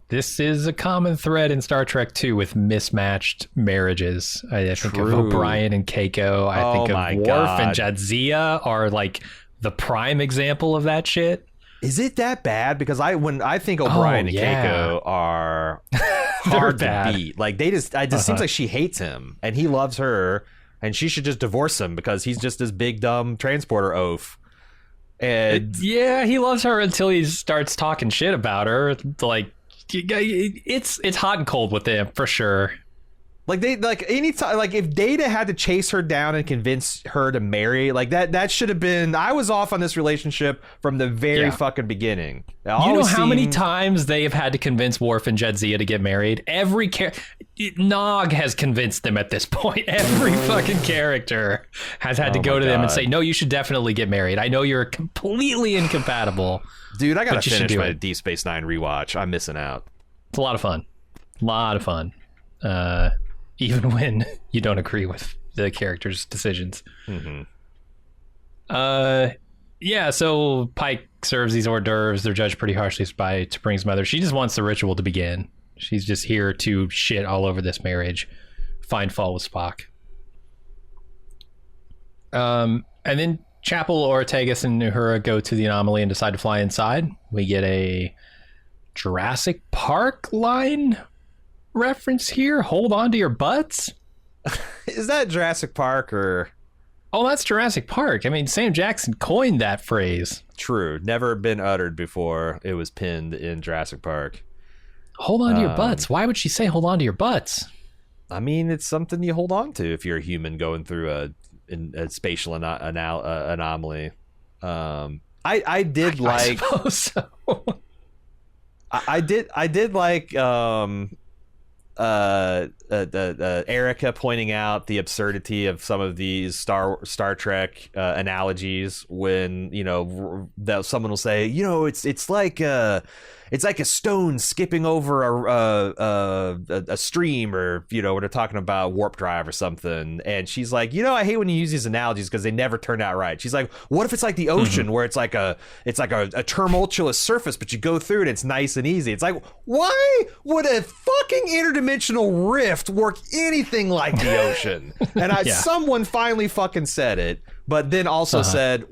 This is a common thread in Star Trek 2 with mismatched marriages. I think of O'Brien and Keiko. I think of Worf and Jadzia are like the prime example of that shit. Is it that bad? Because when I think O'Brien and Keiko are hard to beat. Like it just seems like she hates him and he loves her, and she should just divorce him because he's just this big dumb transporter oaf. And he loves her until he starts talking shit about her. Like, it's hot and cold with him for sure. Like anytime, like if Data had to chase her down and convince her to marry, like that should have been. I was off on this relationship from the very fucking beginning. You know how many times they have had to convince Worf and Jadzia to get married? Nog has convinced them at this point. Every fucking character has had to go to them and say, no, you should definitely get married. I know you're completely incompatible. Dude, I gotta finish my Deep Space Nine rewatch. I'm missing out. It's a lot of fun. Even when you don't agree with the characters' decisions. So Pike serves these hors d'oeuvres. They're judged pretty harshly by T'Pring's mother. She just wants the ritual to begin. She's just here to shit all over this marriage, find fault with Spock. And then Chapel, Ortegas, and Uhura go to the anomaly and decide to fly inside. We get a Jurassic Park line reference here. Hold on to your butts. Is that Jurassic Park or? Oh, that's Jurassic Park. I mean, Sam Jackson coined that phrase. True. Never been uttered before. It was pinned in Jurassic Park. Hold on to your butts. Why would she say hold on to your butts? I mean, it's something you hold on to if you're a human going through a spatial anomaly. I did like. I suppose so. I did like Erica pointing out the absurdity of some of these Star Trek analogies when that someone will say it's like a stone skipping over a stream, or when they're talking about warp drive or something, and she's like, I hate when you use these analogies because they never turn out right. She's like, what if it's like the ocean where it's like a tumultuous surface, but you go through it and it's nice and easy. It's like, why would a fucking interdimensional rift work anything like the ocean? And someone finally fucking said it, but then also said,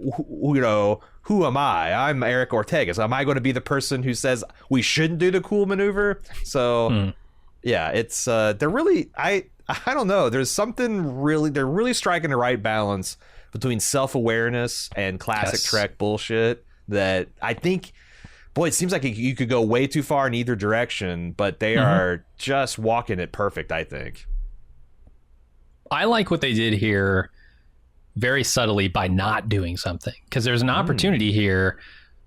who am I? I'm Eric Ortega. So am I going to be the person who says we shouldn't do the cool maneuver? So yeah, it's they're really I don't know. There's something really, they're really striking the right balance between self-awareness and classic Trek bullshit that I think, boy, it seems like you could go way too far in either direction, but they are just walking it perfect, I think. I like what they did here very subtly by not doing something, because there's an opportunity here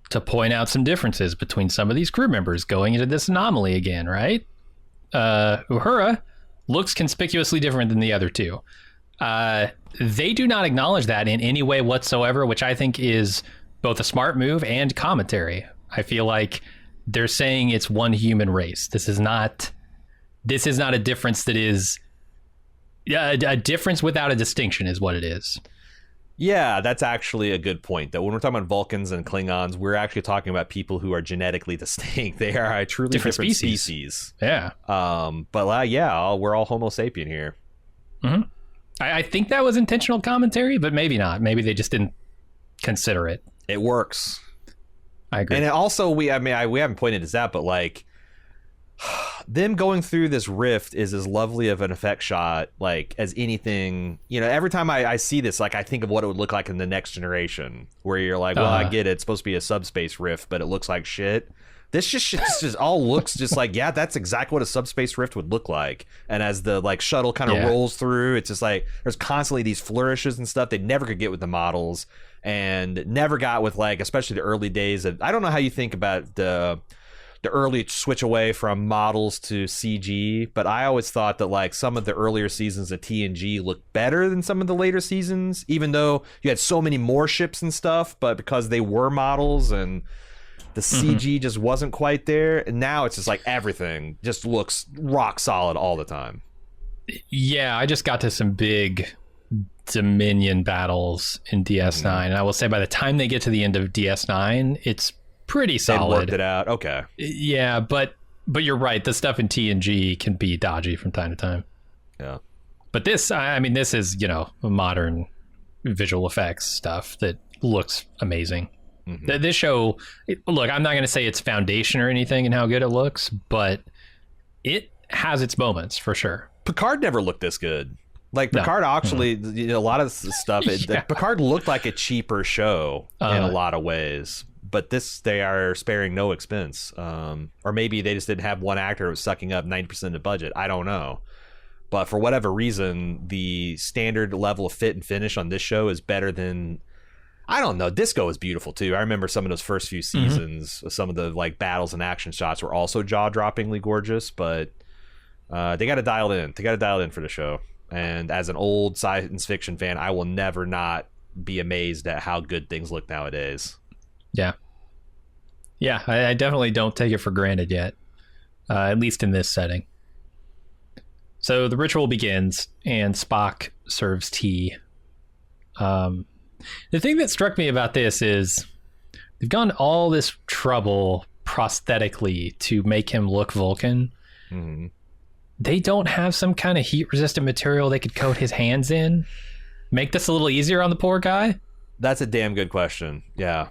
to point out some differences between some of these crew members going into this anomaly again, right? Uhura looks conspicuously different than the other two. They do not acknowledge that in any way whatsoever, which I think is both a smart move and commentary. I feel like they're saying it's one human race. This is not a difference that is a difference without a distinction is what it is. Yeah, that's actually a good point. That when we're talking about Vulcans and Klingons, we're actually talking about people who are genetically distinct. They are a truly different species. Yeah. But we're all Homo sapien here. Mm-hmm. I think that was intentional commentary, but maybe not. Maybe they just didn't consider it. It works. I agree. And also, we haven't pointed this out, but like them going through this rift is as lovely of an effect shot like as anything. Every time I see this, like I think of what it would look like in the Next Generation, where you're like, well, I get it, it's supposed to be a subspace rift, but it looks like shit. This just all looks just like, yeah, that's exactly what a subspace rift would look like. And as the like shuttle kind of rolls through, it's just like there's constantly these flourishes and stuff they never could get with the models, and never got with like, especially the early days of, I don't know how you think about the early switch away from models to CG, but I always thought that like some of the earlier seasons of TNG looked better than some of the later seasons, even though you had so many more ships and stuff, but because they were models and the CG just wasn't quite there. And now it's just like everything just looks rock solid all the time. Yeah, I just got to some big Dominion battles in DS9. And I will say by the time they get to the end of DS9, it's pretty solid. They worked it out. Okay. Yeah, but you're right. The stuff in TNG can be dodgy from time to time. Yeah. But this is, modern visual effects stuff that looks amazing. Mm-hmm. This show, look, I'm not going to say it's foundation or anything in how good it looks, but it has its moments for sure. Picard never looked this good. Like Picard actually, a lot of stuff, Picard looked like a cheaper show in a lot of ways. But this, they are sparing no expense. Or maybe they just didn't have one actor who was sucking up 90% of the budget. I don't know. But for whatever reason, the standard level of fit and finish on this show is better than, I don't know. Disco is beautiful too. I remember some of those first few seasons, some of the like battles and action shots were also jaw-droppingly gorgeous, but they got to dial it in. They got to dial it in for the show. And as an old science fiction fan, I will never not be amazed at how good things look nowadays. Yeah. Yeah, I definitely don't take it for granted yet, at least in this setting. So the ritual begins, and Spock serves tea. The thing that struck me about this is they've gone all this trouble prosthetically to make him look Vulcan. Mm-hmm. They don't have some kind of heat-resistant material they could coat his hands in? Make this a little easier on the poor guy? That's a damn good question. Yeah.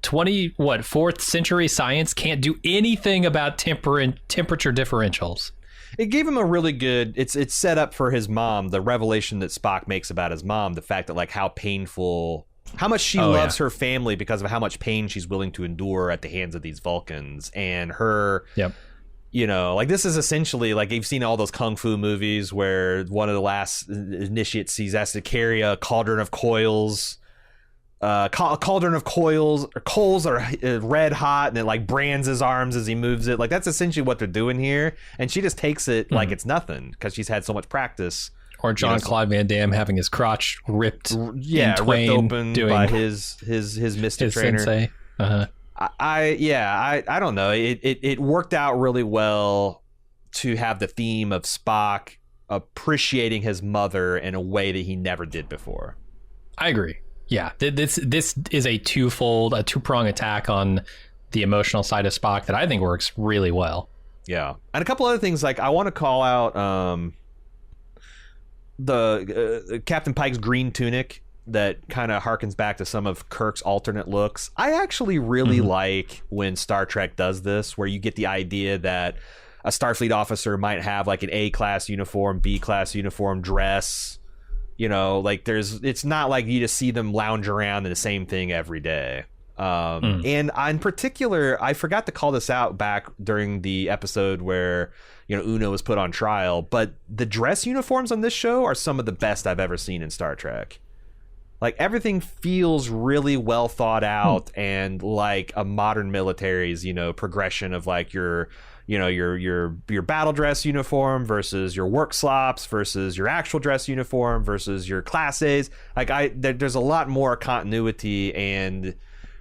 4th century science can't do anything about temperature differentials. It gave him a really good, it's set up for his mom, the revelation that Spock makes about his mom, the fact that like how much she loves her family because of how much pain she's willing to endure at the hands of these Vulcans, and her like this is essentially like you've seen all those kung fu movies where one of the last initiates has to carry a cauldron of coils cauldron of coals are red hot, and it like brands his arms as he moves it. Like that's essentially what they're doing here, and she just takes it like it's nothing because she's had so much practice. Or Jean-Claude Van Damme having his crotch ripped in twain, ripped open by his mystic trainer. Sensei. I don't know. It worked out really well to have the theme of Spock appreciating his mother in a way that he never did before. I agree. Yeah, this is a two-prong attack on the emotional side of Spock that I think works really well. Yeah, and a couple other things, like I want to call out the Captain Pike's green tunic that kind of harkens back to some of Kirk's alternate looks. I actually really like when Star Trek does this, where you get the idea that a Starfleet officer might have like an A-class uniform, B-class uniform, dress. You know, like it's not like you just see them lounge around in the same thing every day. And in particular, I forgot to call this out back during the episode where, you know, Una was put on trial, but the dress uniforms on this show are some of the best I've ever seen in Star Trek. Like everything feels really well thought out and like a modern military's, you know, progression of like your battle dress uniform versus your work slops versus your actual dress uniform versus your class A's. Like there's a lot more continuity, and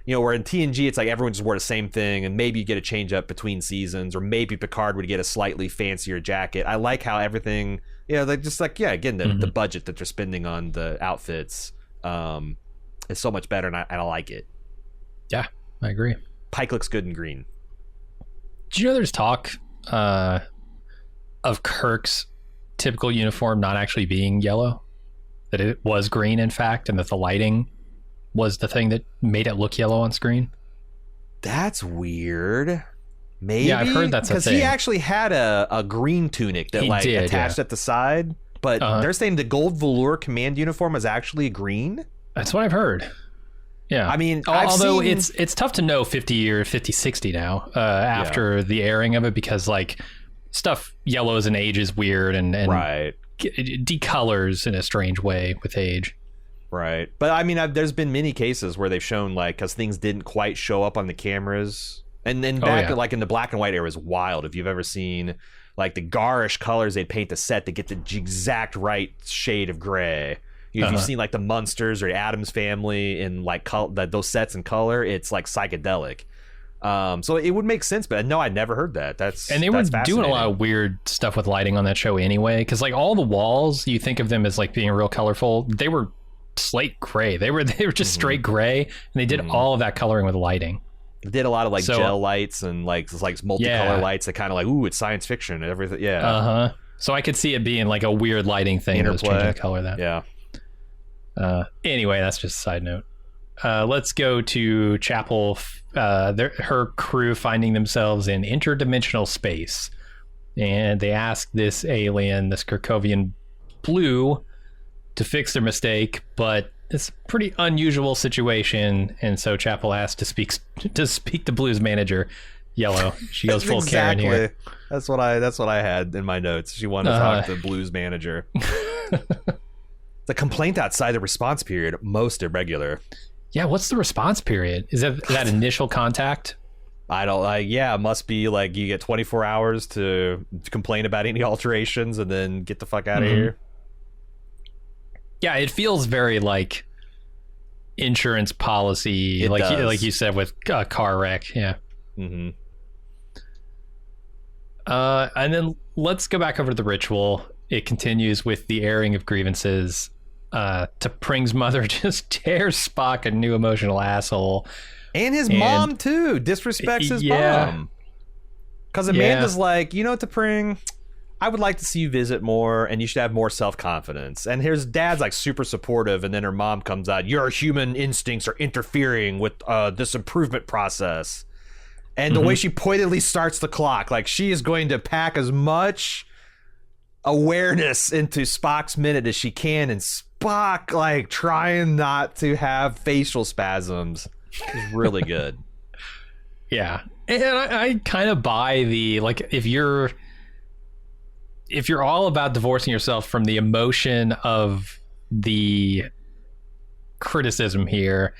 you know, where in TNG it's like everyone just wore the same thing, and maybe you get a change up between seasons, or maybe Picard would get a slightly fancier jacket. I like how everything, you know, like just like, yeah, again, the budget that they're spending on the outfits is so much better, and I like it. Yeah, I agree. Pike looks good in green. Did you know there's talk of Kirk's typical uniform not actually being yellow? That it was green, in fact, and that the lighting was the thing that made it look yellow on screen? That's weird. Maybe? Yeah, I've heard that's a thing. Because he actually had a green tunic that attached at the side, but they're saying the gold velour command uniform is actually green? That's what I've heard. Yeah, I mean, although it's tough to know 50-60 now after the airing of it, because like stuff yellows and ages weird and right. Decolors in a strange way with age. Right, but I mean, there's been many cases where they've shown like because things didn't quite show up on the cameras, and then back like in the black and white era is wild. If you've ever seen like the garish colors they'd paint the set to get the exact right shade of gray. If you've seen like the Munsters or the Addams Family in like those sets in color, it's like psychedelic. So it would make sense, but no, I never heard that. And they were doing a lot of weird stuff with lighting on that show anyway, because like all the walls, you think of them as like being real colorful. They were slate gray. They were just straight gray, and they did all of that coloring with lighting. They did a lot of like gel lights and like multicolor lights that kind of like, ooh, it's science fiction and everything. Yeah. So I could see it being like a weird lighting thing that was changing the color of that. Yeah. Anyway, that's just a side note. Let's go to Chapel. Her crew finding themselves in interdimensional space, and they ask this alien, this Kirkovian Blue, to fix their mistake, but it's a pretty unusual situation, and so Chapel asks to speak to Blue's manager, Yellow. She goes full Karen here. That's what I had in my notes. She wanted to talk to Blue's manager. The complaint outside the response period, most irregular. Yeah, what's the response period? Is that initial contact? It must be like you get 24 hours to complain about any alterations and then get the fuck out of here. Yeah, it feels very like insurance policy, like you said with car wreck. Yeah. And then let's go back over to the ritual. It continues with the airing of grievances. T'Pring's mother just tears Spock a new emotional asshole. And his mom, too. Disrespects his mom. Because Amanda's like, you know, T'Pring, I would like to see you visit more, and you should have more self-confidence. And his dad's like super supportive, and then her mom comes out, your human instincts are interfering with this improvement process. And the way she pointedly starts the clock, like she is going to pack as much awareness into Spock's minute as she can, and Spock like trying not to have facial spasms is really good. Yeah, and I kind of buy the like if you're all about divorcing yourself from the emotion of the criticism here.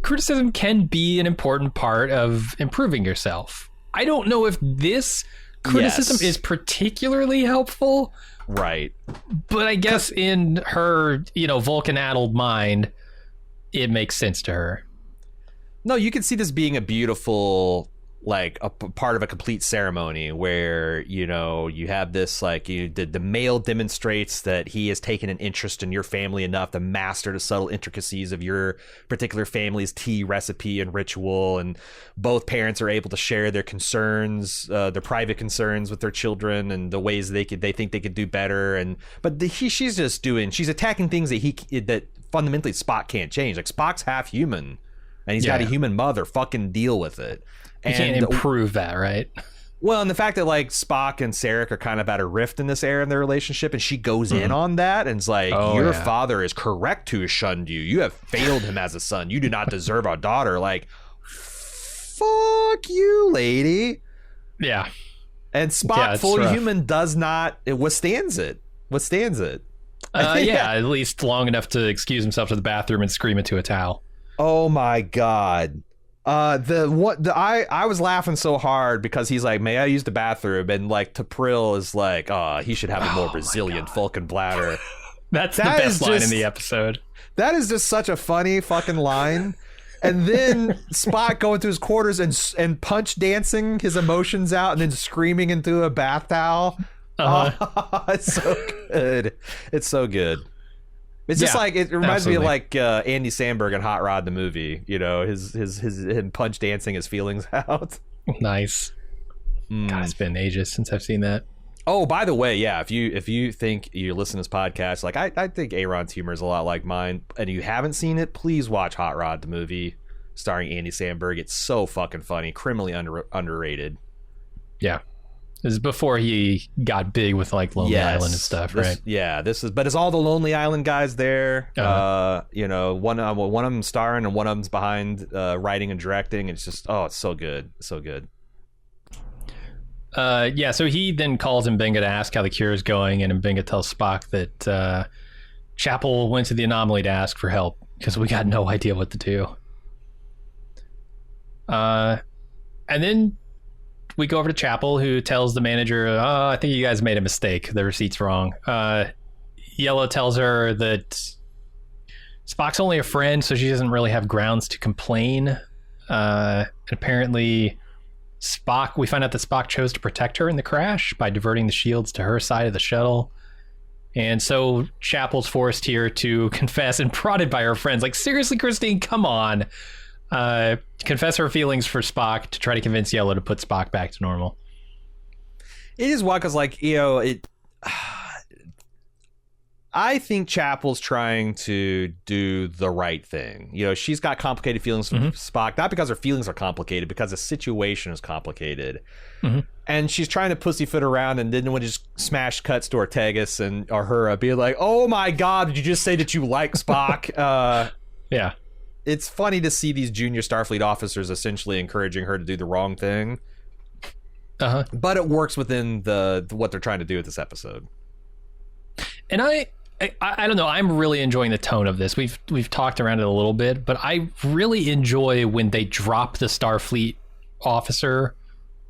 Criticism can be an important part of improving yourself. I don't know if this criticism is particularly helpful. Right. But I guess in her, Vulcan-addled mind, it makes sense to her. No, you can see this being a beautiful, like, a part of a complete ceremony where, you have this, like, the male demonstrates that he has taken an interest in your family enough to master the subtle intricacies of your particular family's tea recipe and ritual, and both parents are able to share their concerns, their private concerns with their children and the ways they think they could do better. But she's attacking things that fundamentally Spock can't change. Like, Spock's half human. And he's got a human mother. Fucking deal with it. You can't improve that, right? Well, and the fact that, like, Spock and Sarek are kind of at a rift in this era in their relationship, and she goes in on that and is like, your father is correct to have shunned you. You have failed him as a son. You do not deserve a daughter. Like, fuck you, lady. Yeah. And Spock, fully human, withstands it. At least long enough to excuse himself to the bathroom and scream into a towel. Oh my God. I was laughing so hard because he's like, may I use the bathroom? And like T'Pring is like, he should have a more resilient Vulcan bladder. That's the best line in the episode. That is just such a funny fucking line. And then Spock going to his quarters and punch dancing his emotions out and then screaming into a bath towel. It's so good. It's so good. It's just like, it reminds me of like Andy Samberg in Hot Rod the movie, him punch dancing his feelings out. Nice. God, it's been ages since I've seen that. Oh, by the way, if you think you listen to this podcast, like I think A.Ron's humor is a lot like mine, and you haven't seen it, please watch Hot Rod the movie starring Andy Samberg. It's so fucking funny, criminally underrated. Yeah. This is before he got big with like Lonely Island and stuff, right? Yeah, but it's all the Lonely Island guys there. One of them starring and one of them's behind writing and directing. It's just, it's so good, so good. So he then calls M'Benga to ask how the cure is going, and M'Benga tells Spock that Chapel went to the anomaly to ask for help because we got no idea what to do. And then we go over to Chapel, who tells the manager, I think you guys made a mistake. The receipt's wrong. Yellow tells her that Spock's only a friend, so she doesn't really have grounds to complain. And apparently, we find out that Spock chose to protect her in the crash by diverting the shields to her side of the shuttle. And so Chapel's forced here to confess and prodded by her friends. Like, seriously, Christine, come on. Confess her feelings for Spock to try to convince Yellow to put Spock back to normal. It is wild because, like, I think Chapel's trying to do the right thing. She's got complicated feelings for Spock, not because her feelings are complicated, because the situation is complicated. And she's trying to pussyfoot around, and then when it just smash cuts to Ortegas and Uhura being like, oh my God, did you just say that you like Spock? Yeah. It's funny to see these junior Starfleet officers essentially encouraging her to do the wrong thing. But it works within what they're trying to do with this episode. And I don't know, I'm really enjoying the tone of this. We've talked around it a little bit, but I really enjoy when they drop the Starfleet officer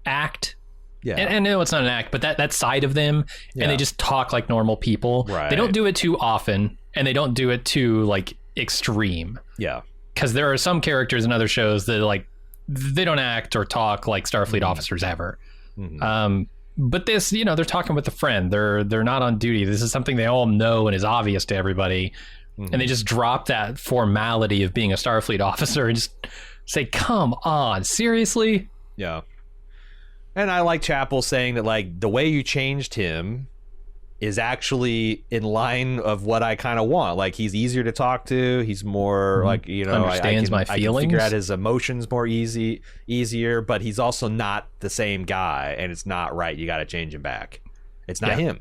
act. Yeah. And I know it's not an act, but that side of them, and they just talk like normal people. Right. They don't do it too often, and they don't do it too like extreme. Yeah. Because there are some characters in other shows that like they don't act or talk like Starfleet officers ever. But this, they're talking with a friend. They're not on duty. This is something they all know and is obvious to everybody. And they just drop that formality of being a Starfleet officer and just say, "Come on, seriously?" Yeah. And I like Chapel saying that, like, the way you changed him is actually in line of what I kind of want. Like, he's easier to talk to. He's more like, understands my feelings. I can figure out his emotions more easier, but he's also not the same guy, and it's not right. You got to change him back. It's not him.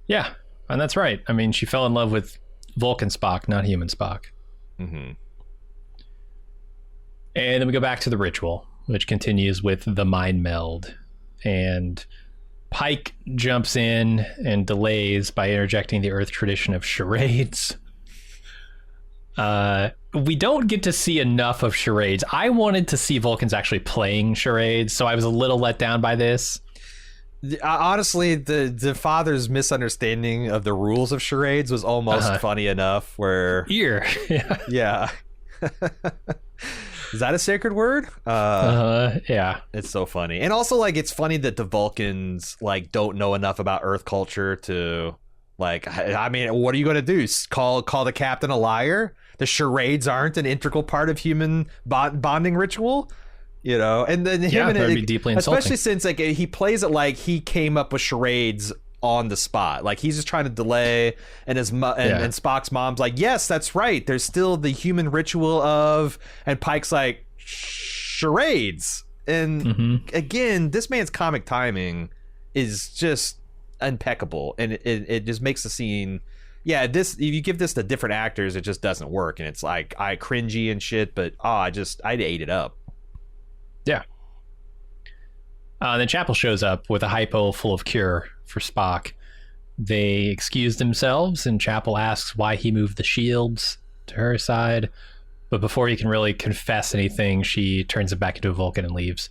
Yeah, and that's right. I mean, she fell in love with Vulcan Spock, not human Spock. And then we go back to the ritual, which continues with the mind meld. And Pike jumps in and delays by interjecting the Earth tradition of charades. We don't get to see enough of charades. I wanted to see Vulcans actually playing charades, so I was a little let down by this. Honestly, the father's misunderstanding of the rules of charades was almost funny enough. Where yeah. Is that a sacred word? Yeah. It's so funny. And also, like, it's funny that the Vulcans, like, don't know enough about Earth culture to, like, I mean, what are you going to do? Call the captain a liar? The charades aren't an integral part of human bonding ritual? You know? And then him, that'd be deeply insulting. Especially since, like, he plays it like he came up with charades on the spot. Like, he's just trying to delay, and and Spock's mom's like, yes, that's right, there's still the human ritual of, and Pike's like, charades. And again, this man's comic timing is just impeccable, and it just makes the scene, this, if you give this to different actors, it just doesn't work, and it's like cringy and shit, but I ate it up. Then Chapel shows up with a hypo full of cure for Spock. They excuse themselves, and Chapel asks why he moved the shields to her side. But before he can really confess anything, she turns it back into a Vulcan and leaves.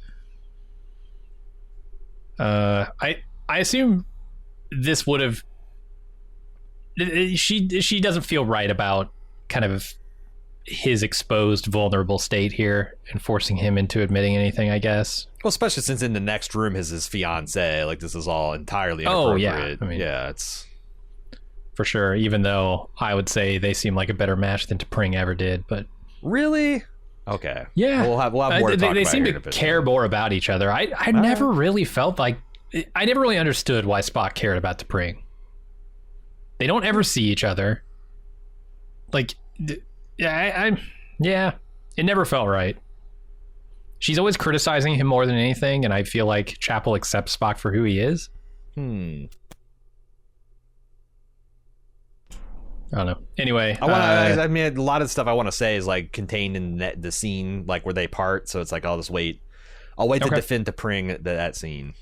I assume this would have... She doesn't feel right about kind of his exposed vulnerable state here and forcing him into admitting anything, I guess. Well, especially since in the next room is his fiance. Like, this is all entirely inappropriate. I mean, it's for sure, even though I would say they seem like a better match than T'Pring ever did. But really, okay, yeah, we'll have more to talk about. They seem to care more about each other. I never really felt like, I never really understood why Spock cared about T'Pring. They don't ever see each other. Like, it never felt right. She's always criticizing him more than anything, and I feel like Chapel accepts Spock for who he is. I don't know. Anyway, I mean, a lot of stuff I want to say is like contained in the scene, like where they part. So it's like I'll just wait. I'll wait to defend T'Pring that scene.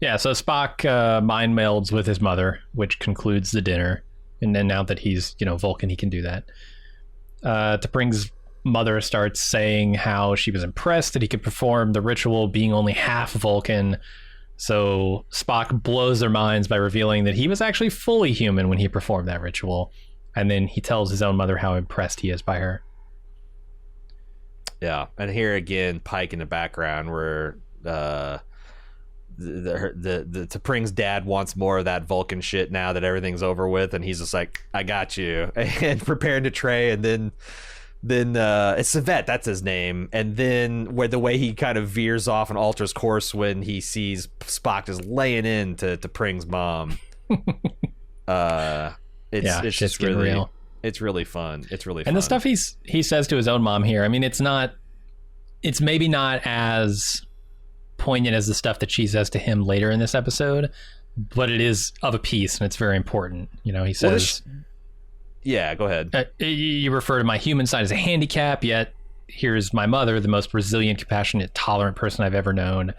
Yeah. So Spock mind melds with his mother, which concludes the dinner. And then now that he's Vulcan, he can do that. T'Pring's mother starts saying how she was impressed that he could perform the ritual being only half Vulcan. So Spock blows their minds by revealing that he was actually fully human when he performed that ritual. And then he tells his own mother how impressed he is by her. Yeah. And here again, Pike in the background, where the T'Pring's dad wants more of that Vulcan shit now that everything's over with, and he's just like, I got you, and preparing to tray. And then it's Savet, that's his name, and then where the way he kind of veers off and alters course when he sees Spock just laying in to T'Pring's mom. It's just really real. It's really fun. It's really fun. And the stuff he says to his own mom here, I mean, it's maybe not as poignant as the stuff that she says to him later in this episode, but it is of a piece, and it's very important. He says, yeah, go ahead. You refer to my human side as a handicap, yet here's my mother, the most resilient, compassionate, tolerant person I've ever known,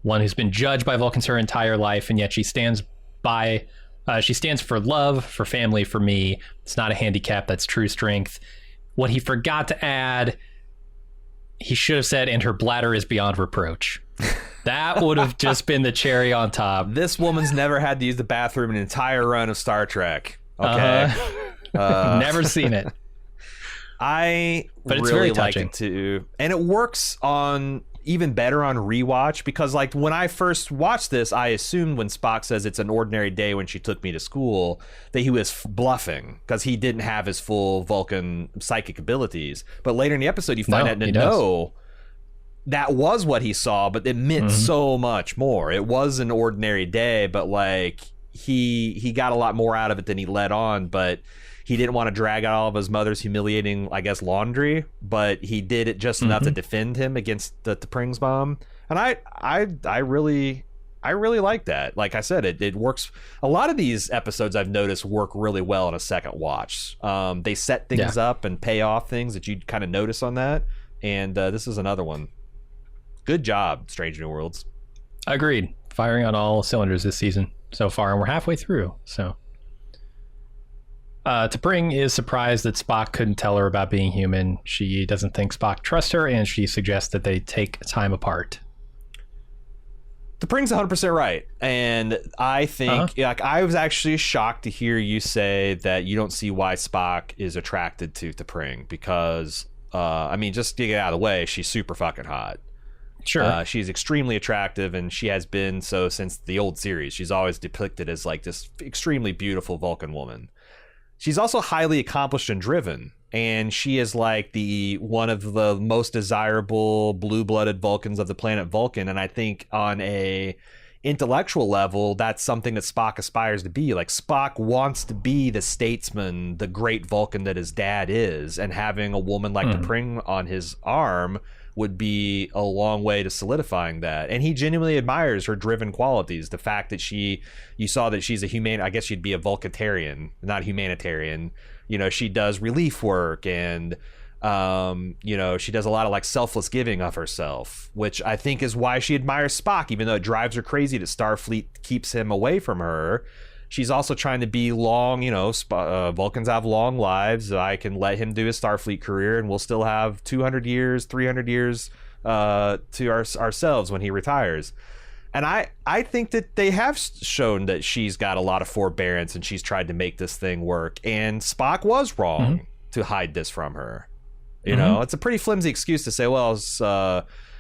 one who's been judged by Vulcans her entire life, and yet she stands for love, for family, for me. It's not a handicap, that's true strength. What he forgot to add, he should have said, and her bladder is beyond reproach. That would have just been the cherry on top. This woman's never had to use the bathroom in an entire run of Star Trek. Okay. Never seen it. But it's really very touching. Like it too. And it works on even better on rewatch, because like when I first watched this, I assumed when Spock says it's an ordinary day when she took me to school that he was bluffing because he didn't have his full Vulcan psychic abilities. But later in the episode, you find out that was what he saw, but it meant so much more. It was an ordinary day, but like he got a lot more out of it than he let on, but he didn't want to drag out all of his mother's humiliating, I guess, laundry, but he did it just enough to defend him against the T'Pring's mom. And I really like that. Like I said, it works. A lot of these episodes I've noticed work really well in a second watch. They set things up and pay off things that you kind of notice on that. And this is another one. Good job, Strange New Worlds. Agreed. Firing on all cylinders this season so far, and we're halfway through. So T'Pring is surprised that Spock couldn't tell her about being human. She doesn't think Spock trusts her, and she suggests that they take time apart. T'Pring's 100% right. And I think, like, I was actually shocked to hear you say that you don't see why Spock is attracted to T'Pring because, I mean, just to get out of the way, she's super fucking hot. Sure. She's extremely attractive, and she has been so since the old series. She's always depicted as, like, this extremely beautiful Vulcan woman. She's also highly accomplished and driven, and she is like the one of the most desirable blue-blooded Vulcans of the planet Vulcan. And I think on a intellectual level, that's something that Spock aspires to be. Like, Spock wants to be the statesman, the great Vulcan that his dad is, and having a woman like T'Pring on his arm would be a long way to solidifying that. And he genuinely admires her driven qualities. The fact that you saw that she's I guess she'd be a Vulcatarian, not humanitarian. You know, she does relief work, and you know, she does a lot of like selfless giving of herself, which I think is why she admires Spock, even though it drives her crazy that Starfleet keeps him away from her. She's also trying to be long, you know, Vulcans have long lives. I can let him do his Starfleet career, and we'll still have 200 years, 300 years to ourselves when he retires. And I think that they have shown that she's got a lot of forbearance, and she's tried to make this thing work. And Spock was wrong to hide this from her. You know, it's a pretty flimsy excuse to say, well,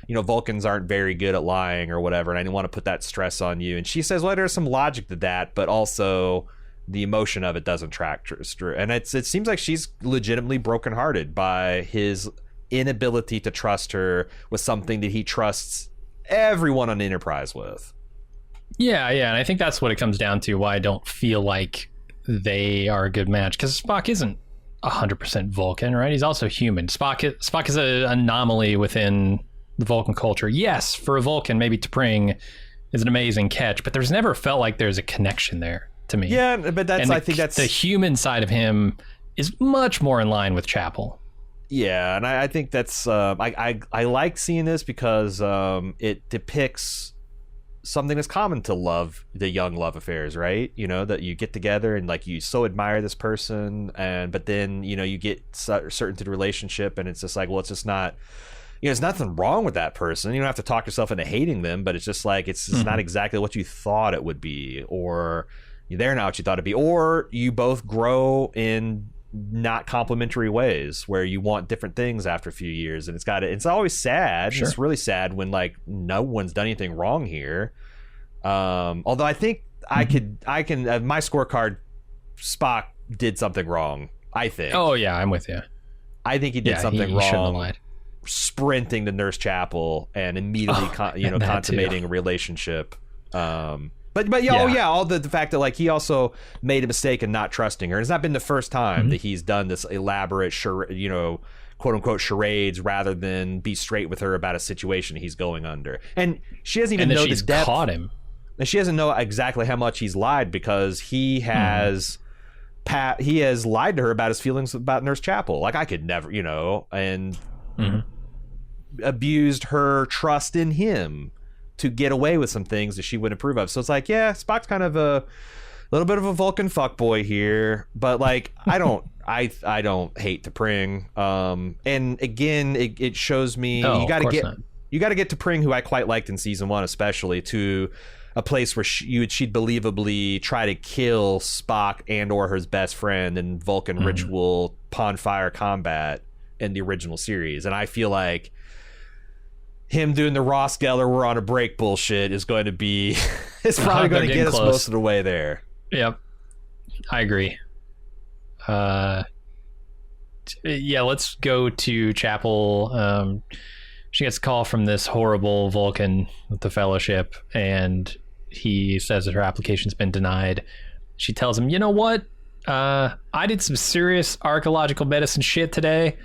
you know, Vulcans aren't very good at lying or whatever, and I didn't want to put that stress on you. And she says, well, there's some logic to that, but also the emotion of it doesn't track. And it seems like she's legitimately brokenhearted by his inability to trust her with something that he trusts everyone on Enterprise with. Yeah, and I think that's what it comes down to, why I don't feel like they are a good match, because Spock isn't 100% Vulcan, right? He's also human. Spock is an anomaly within the Vulcan culture. Yes, for a Vulcan, maybe T'Pring is an amazing catch, but there's never felt like there's a connection there to me. Yeah, but I think that's the human side of him is much more in line with Chapel. Yeah, and I think that's I like seeing this because it depicts something that's common to the young love affairs, right? You know, that you get together and like you so admire this person, but then, you know, you get certain to the relationship, and it's just like, well, it's just not. You know, there's nothing wrong with that person. You don't have to talk yourself into hating them, but it's just like, it's just not exactly what you thought it would be, or they're not what you thought it'd be, or you both grow in not complementary ways where you want different things after a few years. And it's always sad. Sure. It's really sad when like no one's done anything wrong here. Although I think I can, my scorecard, Spock did something wrong, I think. Oh yeah, I'm with you. I think he did something he wrong. Shouldn't have lied. Sprinting to Nurse Chapel and immediately consummating a relationship. But yeah, all the fact that like he also made a mistake in not trusting her. It's not been the first time that he's done this elaborate quote unquote charades rather than be straight with her about a situation he's going under. And she doesn't even know the depth. Caught him. And she doesn't know exactly how much he's lied, because he has lied to her about his feelings about Nurse Chapel. Like, I could never, you know, and abused her trust in him to get away with some things that she wouldn't approve of. So it's like, yeah, Spock's kind of a little bit of a Vulcan fuckboy here, but like, I don't hate T'Pring. And again, it shows me you got to get T'Pring, who I quite liked in season 1, especially, to a place where she'd believably try to kill Spock and or his best friend in Vulcan ritual pawn fire combat in the original series. And I feel like him doing the Ross Geller we're on a break bullshit is going to be it's probably going to get us most of the way there. Yep, I agree. Yeah, let's go to Chapel. She gets a call from this horrible Vulcan with the Fellowship, and he says that her application's been denied. She tells him, you know what? I did some serious archaeological medicine shit today.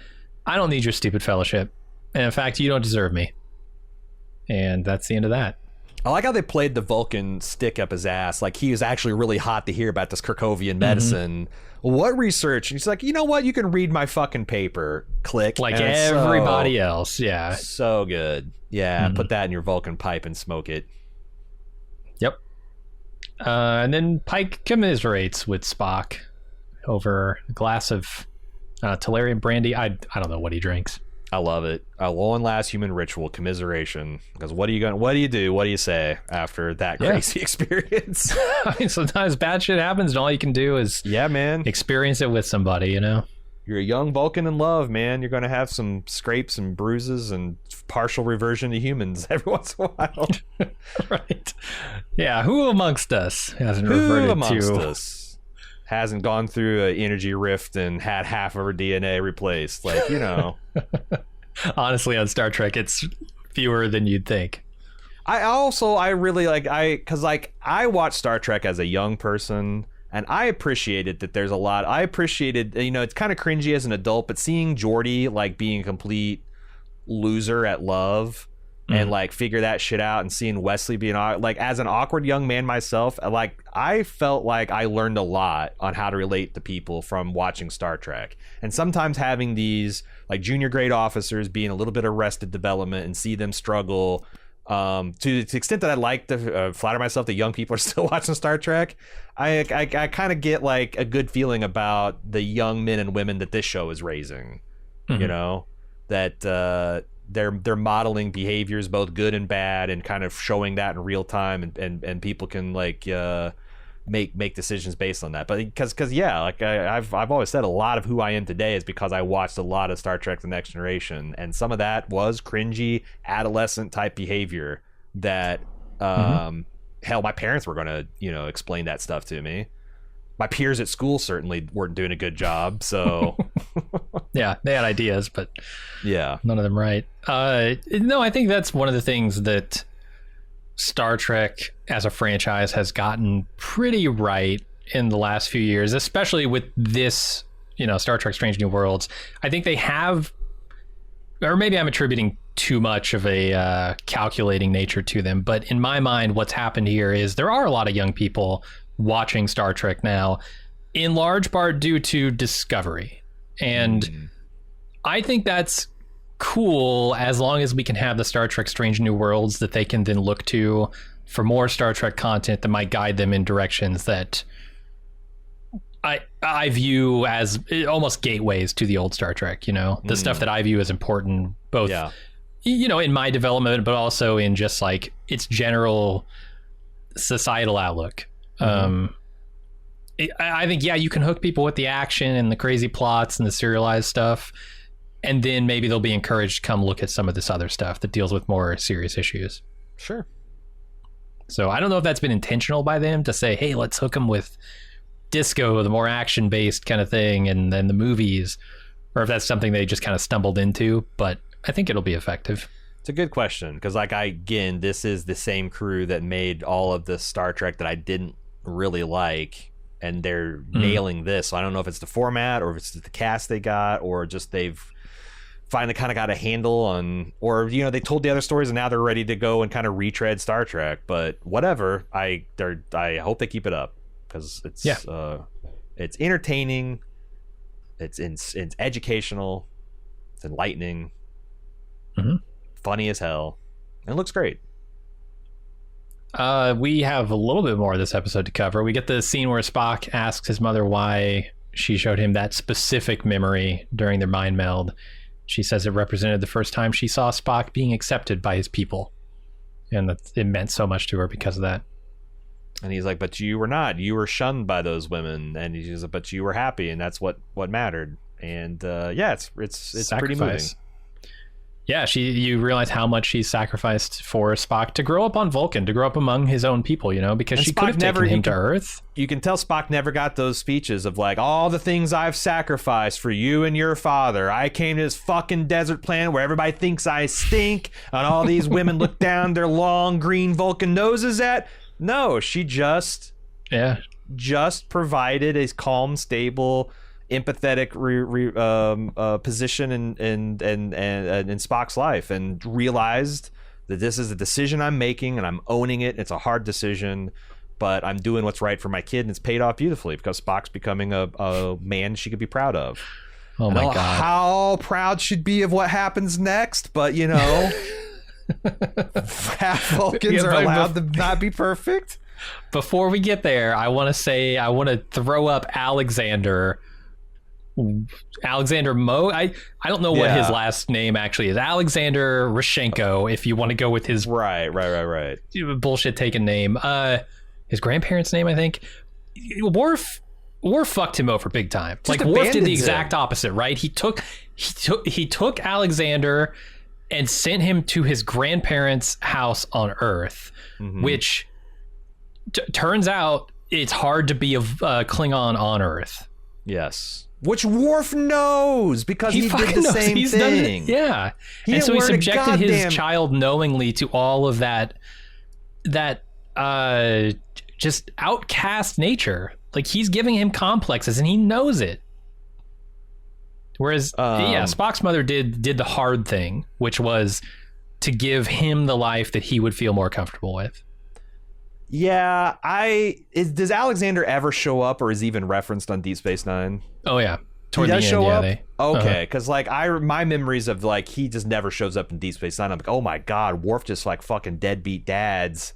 I don't need your stupid Fellowship. And in fact, you don't deserve me. And that's the end of that. I like how they played the Vulcan stick up his ass. Like, he was actually really hot to hear about this Kirkovian medicine. What research? And he's like, you know what? You can read my fucking paper. Click. Like everybody else. Yeah. So good. Yeah. Put that in your Vulcan pipe and smoke it. Yep. And then Pike commiserates with Spock, over a glass of Tellurian brandy. I don't know what he drinks. I love it. A one last human ritual, commiseration. Because what do you do? What do you say after that crazy experience? I mean, sometimes bad shit happens, and all you can do is man, experience it with somebody. You know, you're a young Vulcan in love, man. You're gonna have some scrapes and bruises and partial reversion to humans every once in a while. Right? Yeah. Who amongst us hasn't reverted to? Hasn't gone through an energy rift and had half of her DNA replaced? Like, you know. Honestly, on Star Trek, it's fewer than you'd think. I really because I watched Star Trek as a young person, and I appreciated that there's a lot. I appreciated, it's kind of cringy as an adult, but seeing Geordi like being a complete loser at love and like figure that shit out, and seeing Wesley being like, as an awkward young man myself, like I felt like I learned a lot on how to relate to people from watching Star Trek. And sometimes having these like junior grade officers being a little bit arrested development and see them struggle, to the extent that I like to flatter myself that young people are still watching Star Trek, I kind of get like a good feeling about the young men and women that this show is raising. That they're modeling behaviors, both good and bad, and kind of showing that in real time, and people can like make decisions based on that. But because like I've always said, a lot of who I am today is because I watched a lot of Star Trek: The Next Generation, and some of that was cringy adolescent type behavior that hell, my parents were gonna explain that stuff to me. My peers at school certainly weren't doing a good job, so yeah, they had ideas, but none of them right. No, I think that's one of the things that Star Trek as a franchise has gotten pretty right in the last few years, especially with this, Star Trek Strange New Worlds. I think they have, or maybe I'm attributing too much of a calculating nature to them, but in my mind, what's happened here is there are a lot of young people watching Star Trek now, in large part due to Discovery. And I think that's cool, as long as we can have the Star Trek Strange New Worlds that they can then look to for more Star Trek content that might guide them in directions that I view as almost gateways to the old Star Trek, the stuff that I view as important, both in my development, but also in just like its general societal outlook. I think you can hook people with the action and the crazy plots and the serialized stuff, and then maybe they'll be encouraged to come look at some of this other stuff that deals with more serious issues. Sure. So I don't know if that's been intentional by them to say, hey, let's hook them with Disco, the more action based kind of thing, and then the movies, or if that's something they just kind of stumbled into, but I think it'll be effective. It's a good question, because again, this is the same crew that made all of the Star Trek that I didn't really like, and they're nailing this. So I don't know if it's the format, or if it's the cast they got, or just they've finally kind of got a handle on, or they told the other stories and now they're ready to go and kind of retread Star Trek. But whatever, I hope they keep it up, because it's entertaining, it's educational, it's enlightening, funny as hell, and it looks great. We have a little bit more of this episode to cover. We get the scene where Spock asks his mother why she showed him that specific memory during their mind meld. She says it represented the first time she saw Spock being accepted by his people, and that it meant so much to her because of that. And he's like, but you were not. You were shunned by those women. And he's like, but you were happy, and that's what mattered. And it's pretty moving. Yeah, you realize how much she sacrificed for Spock to grow up on Vulcan, to grow up among his own people, because she could have taken him to Earth. You can tell Spock never got those speeches of like, all the things I've sacrificed for you and your father. I came to this fucking desert planet where everybody thinks I stink, and all these women look down their long green Vulcan noses at. No, she just provided a calm, stable, empathetic position in Spock's life, and realized that this is a decision I'm making and I'm owning it. It's a hard decision, but I'm doing what's right for my kid, and it's paid off beautifully because Spock's becoming a man she could be proud of. Oh my God. How proud she'd be of what happens next, but half Vulcans are allowed to not be perfect. Before we get there, I want to throw up Alexander Mo. I don't know what his last name actually is. Alexander Rashenko, if you want to go with his right bullshit taken name. His grandparents' name, I think. Worf fucked him over big time. Just like Worf did the exact him. opposite, right? He took Alexander and sent him to his grandparents' house on Earth, which turns out it's hard to be a Klingon on Earth. Yes. Which Worf knows because he did the knows. same thing. Yeah. And so he subjected his child knowingly to all of that just outcast nature. Like, he's giving him complexes and he knows it. Whereas, Spock's mother did the hard thing, which was to give him the life that he would feel more comfortable with. Yeah, does Alexander ever show up or is even referenced on Deep Space Nine? Oh yeah, toward the end. Show up? Okay, because like my memories of like he just never shows up in Deep Space Nine. I'm like, oh my god, Worf just like fucking deadbeat dads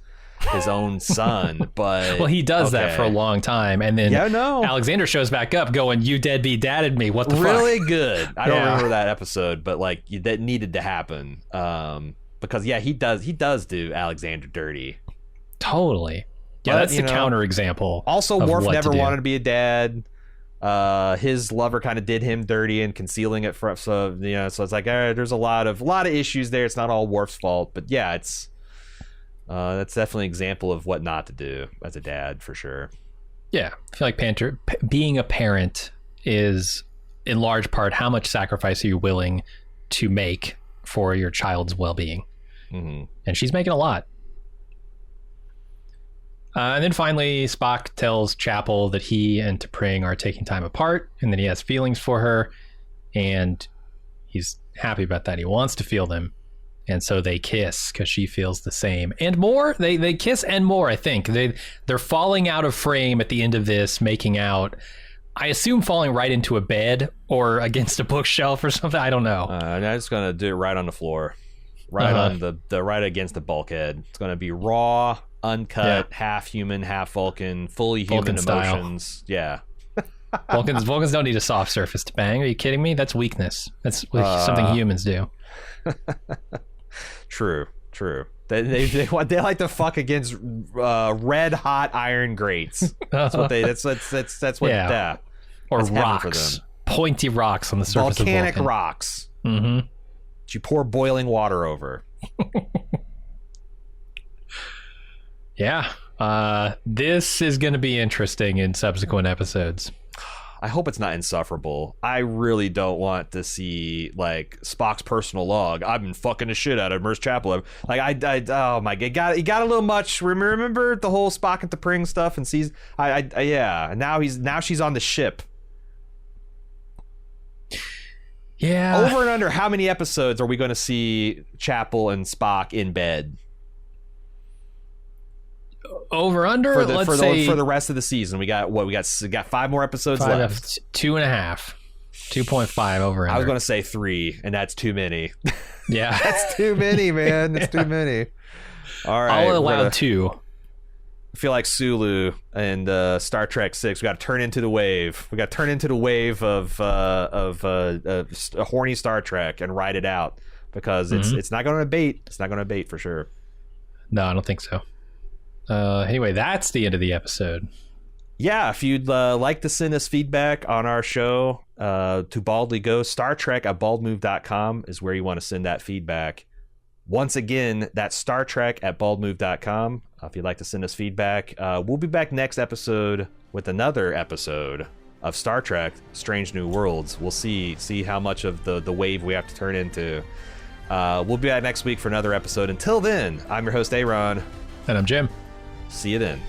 his own son. But well, he does that for a long time, and then Alexander shows back up, going, "You deadbeat dadded me. What the fuck?" Really good. I don't remember that episode, but like that needed to happen because he does do Alexander dirty. Totally. Yeah, that's the counterexample. Also, Worf never wanted to be a dad. His lover kind of did him dirty and concealing it from. So it's like there's a lot of issues there. It's not all Worf's fault, but yeah, it's that's definitely an example of what not to do as a dad for sure. Yeah, I feel like being a parent is in large part how much sacrifice are you willing to make for your child's well-being, and she's making a lot. And then finally, Spock tells Chapel that he and T'Pring are taking time apart and that he has feelings for her. And he's happy about that. He wants to feel them. And so they kiss because she feels the same. And more. They kiss and more, I think. They're falling out of frame at the end of this, making out. I assume falling right into a bed or against a bookshelf or something. I don't know. I'm just going to do it right on the floor. Right on the right against the bulkhead. It's going to be raw, uncut, half human, half Vulcan, fully human emotions. Style. Yeah. Vulcans don't need a soft surface to bang. Are you kidding me? That's weakness. That's something humans do. True. They like to fuck against red hot iron grates. That's what that's what or rocks, for them. Pointy rocks on the surface of volcanic rocks. Mm-hmm. You pour boiling water over. This is going to be interesting in subsequent episodes. I hope it's not insufferable. I really don't want to see like Spock's personal log. I've been fucking the shit out of Merce Chapel. Like oh my god, it got a little much. Remember the whole Spock and T'Pring stuff, and sees now she's on the ship. Yeah. Over and under how many episodes are we going to see Chapel and Spock in bed? Over under for the rest of the season. We got 5 more episodes left. 2.5. 2.5 over under. I was going to say 3, and that's too many. Yeah. That's too many, man. That's too many. All right. I'll allow 2. I feel like Sulu and Star Trek 6. We got to turn into the wave. We got to turn into the wave of a horny Star Trek and ride it out because it's not going to abate. It's not going to abate for sure. No, I don't think so. Anyway, that's the end of the episode. Yeah, if you'd like to send us feedback on our show, to Baldly Go, StarTrek@baldmove.com is where you want to send that feedback. Once again, that's StarTrek@baldmove.com. If you'd like to send us feedback, we'll be back next episode with another episode of Star Trek: Strange New Worlds. We'll see how much of the wave we have to turn into. We'll be back next week for another episode. Until then, I'm your host, A.Ron. And I'm Jim. See you then.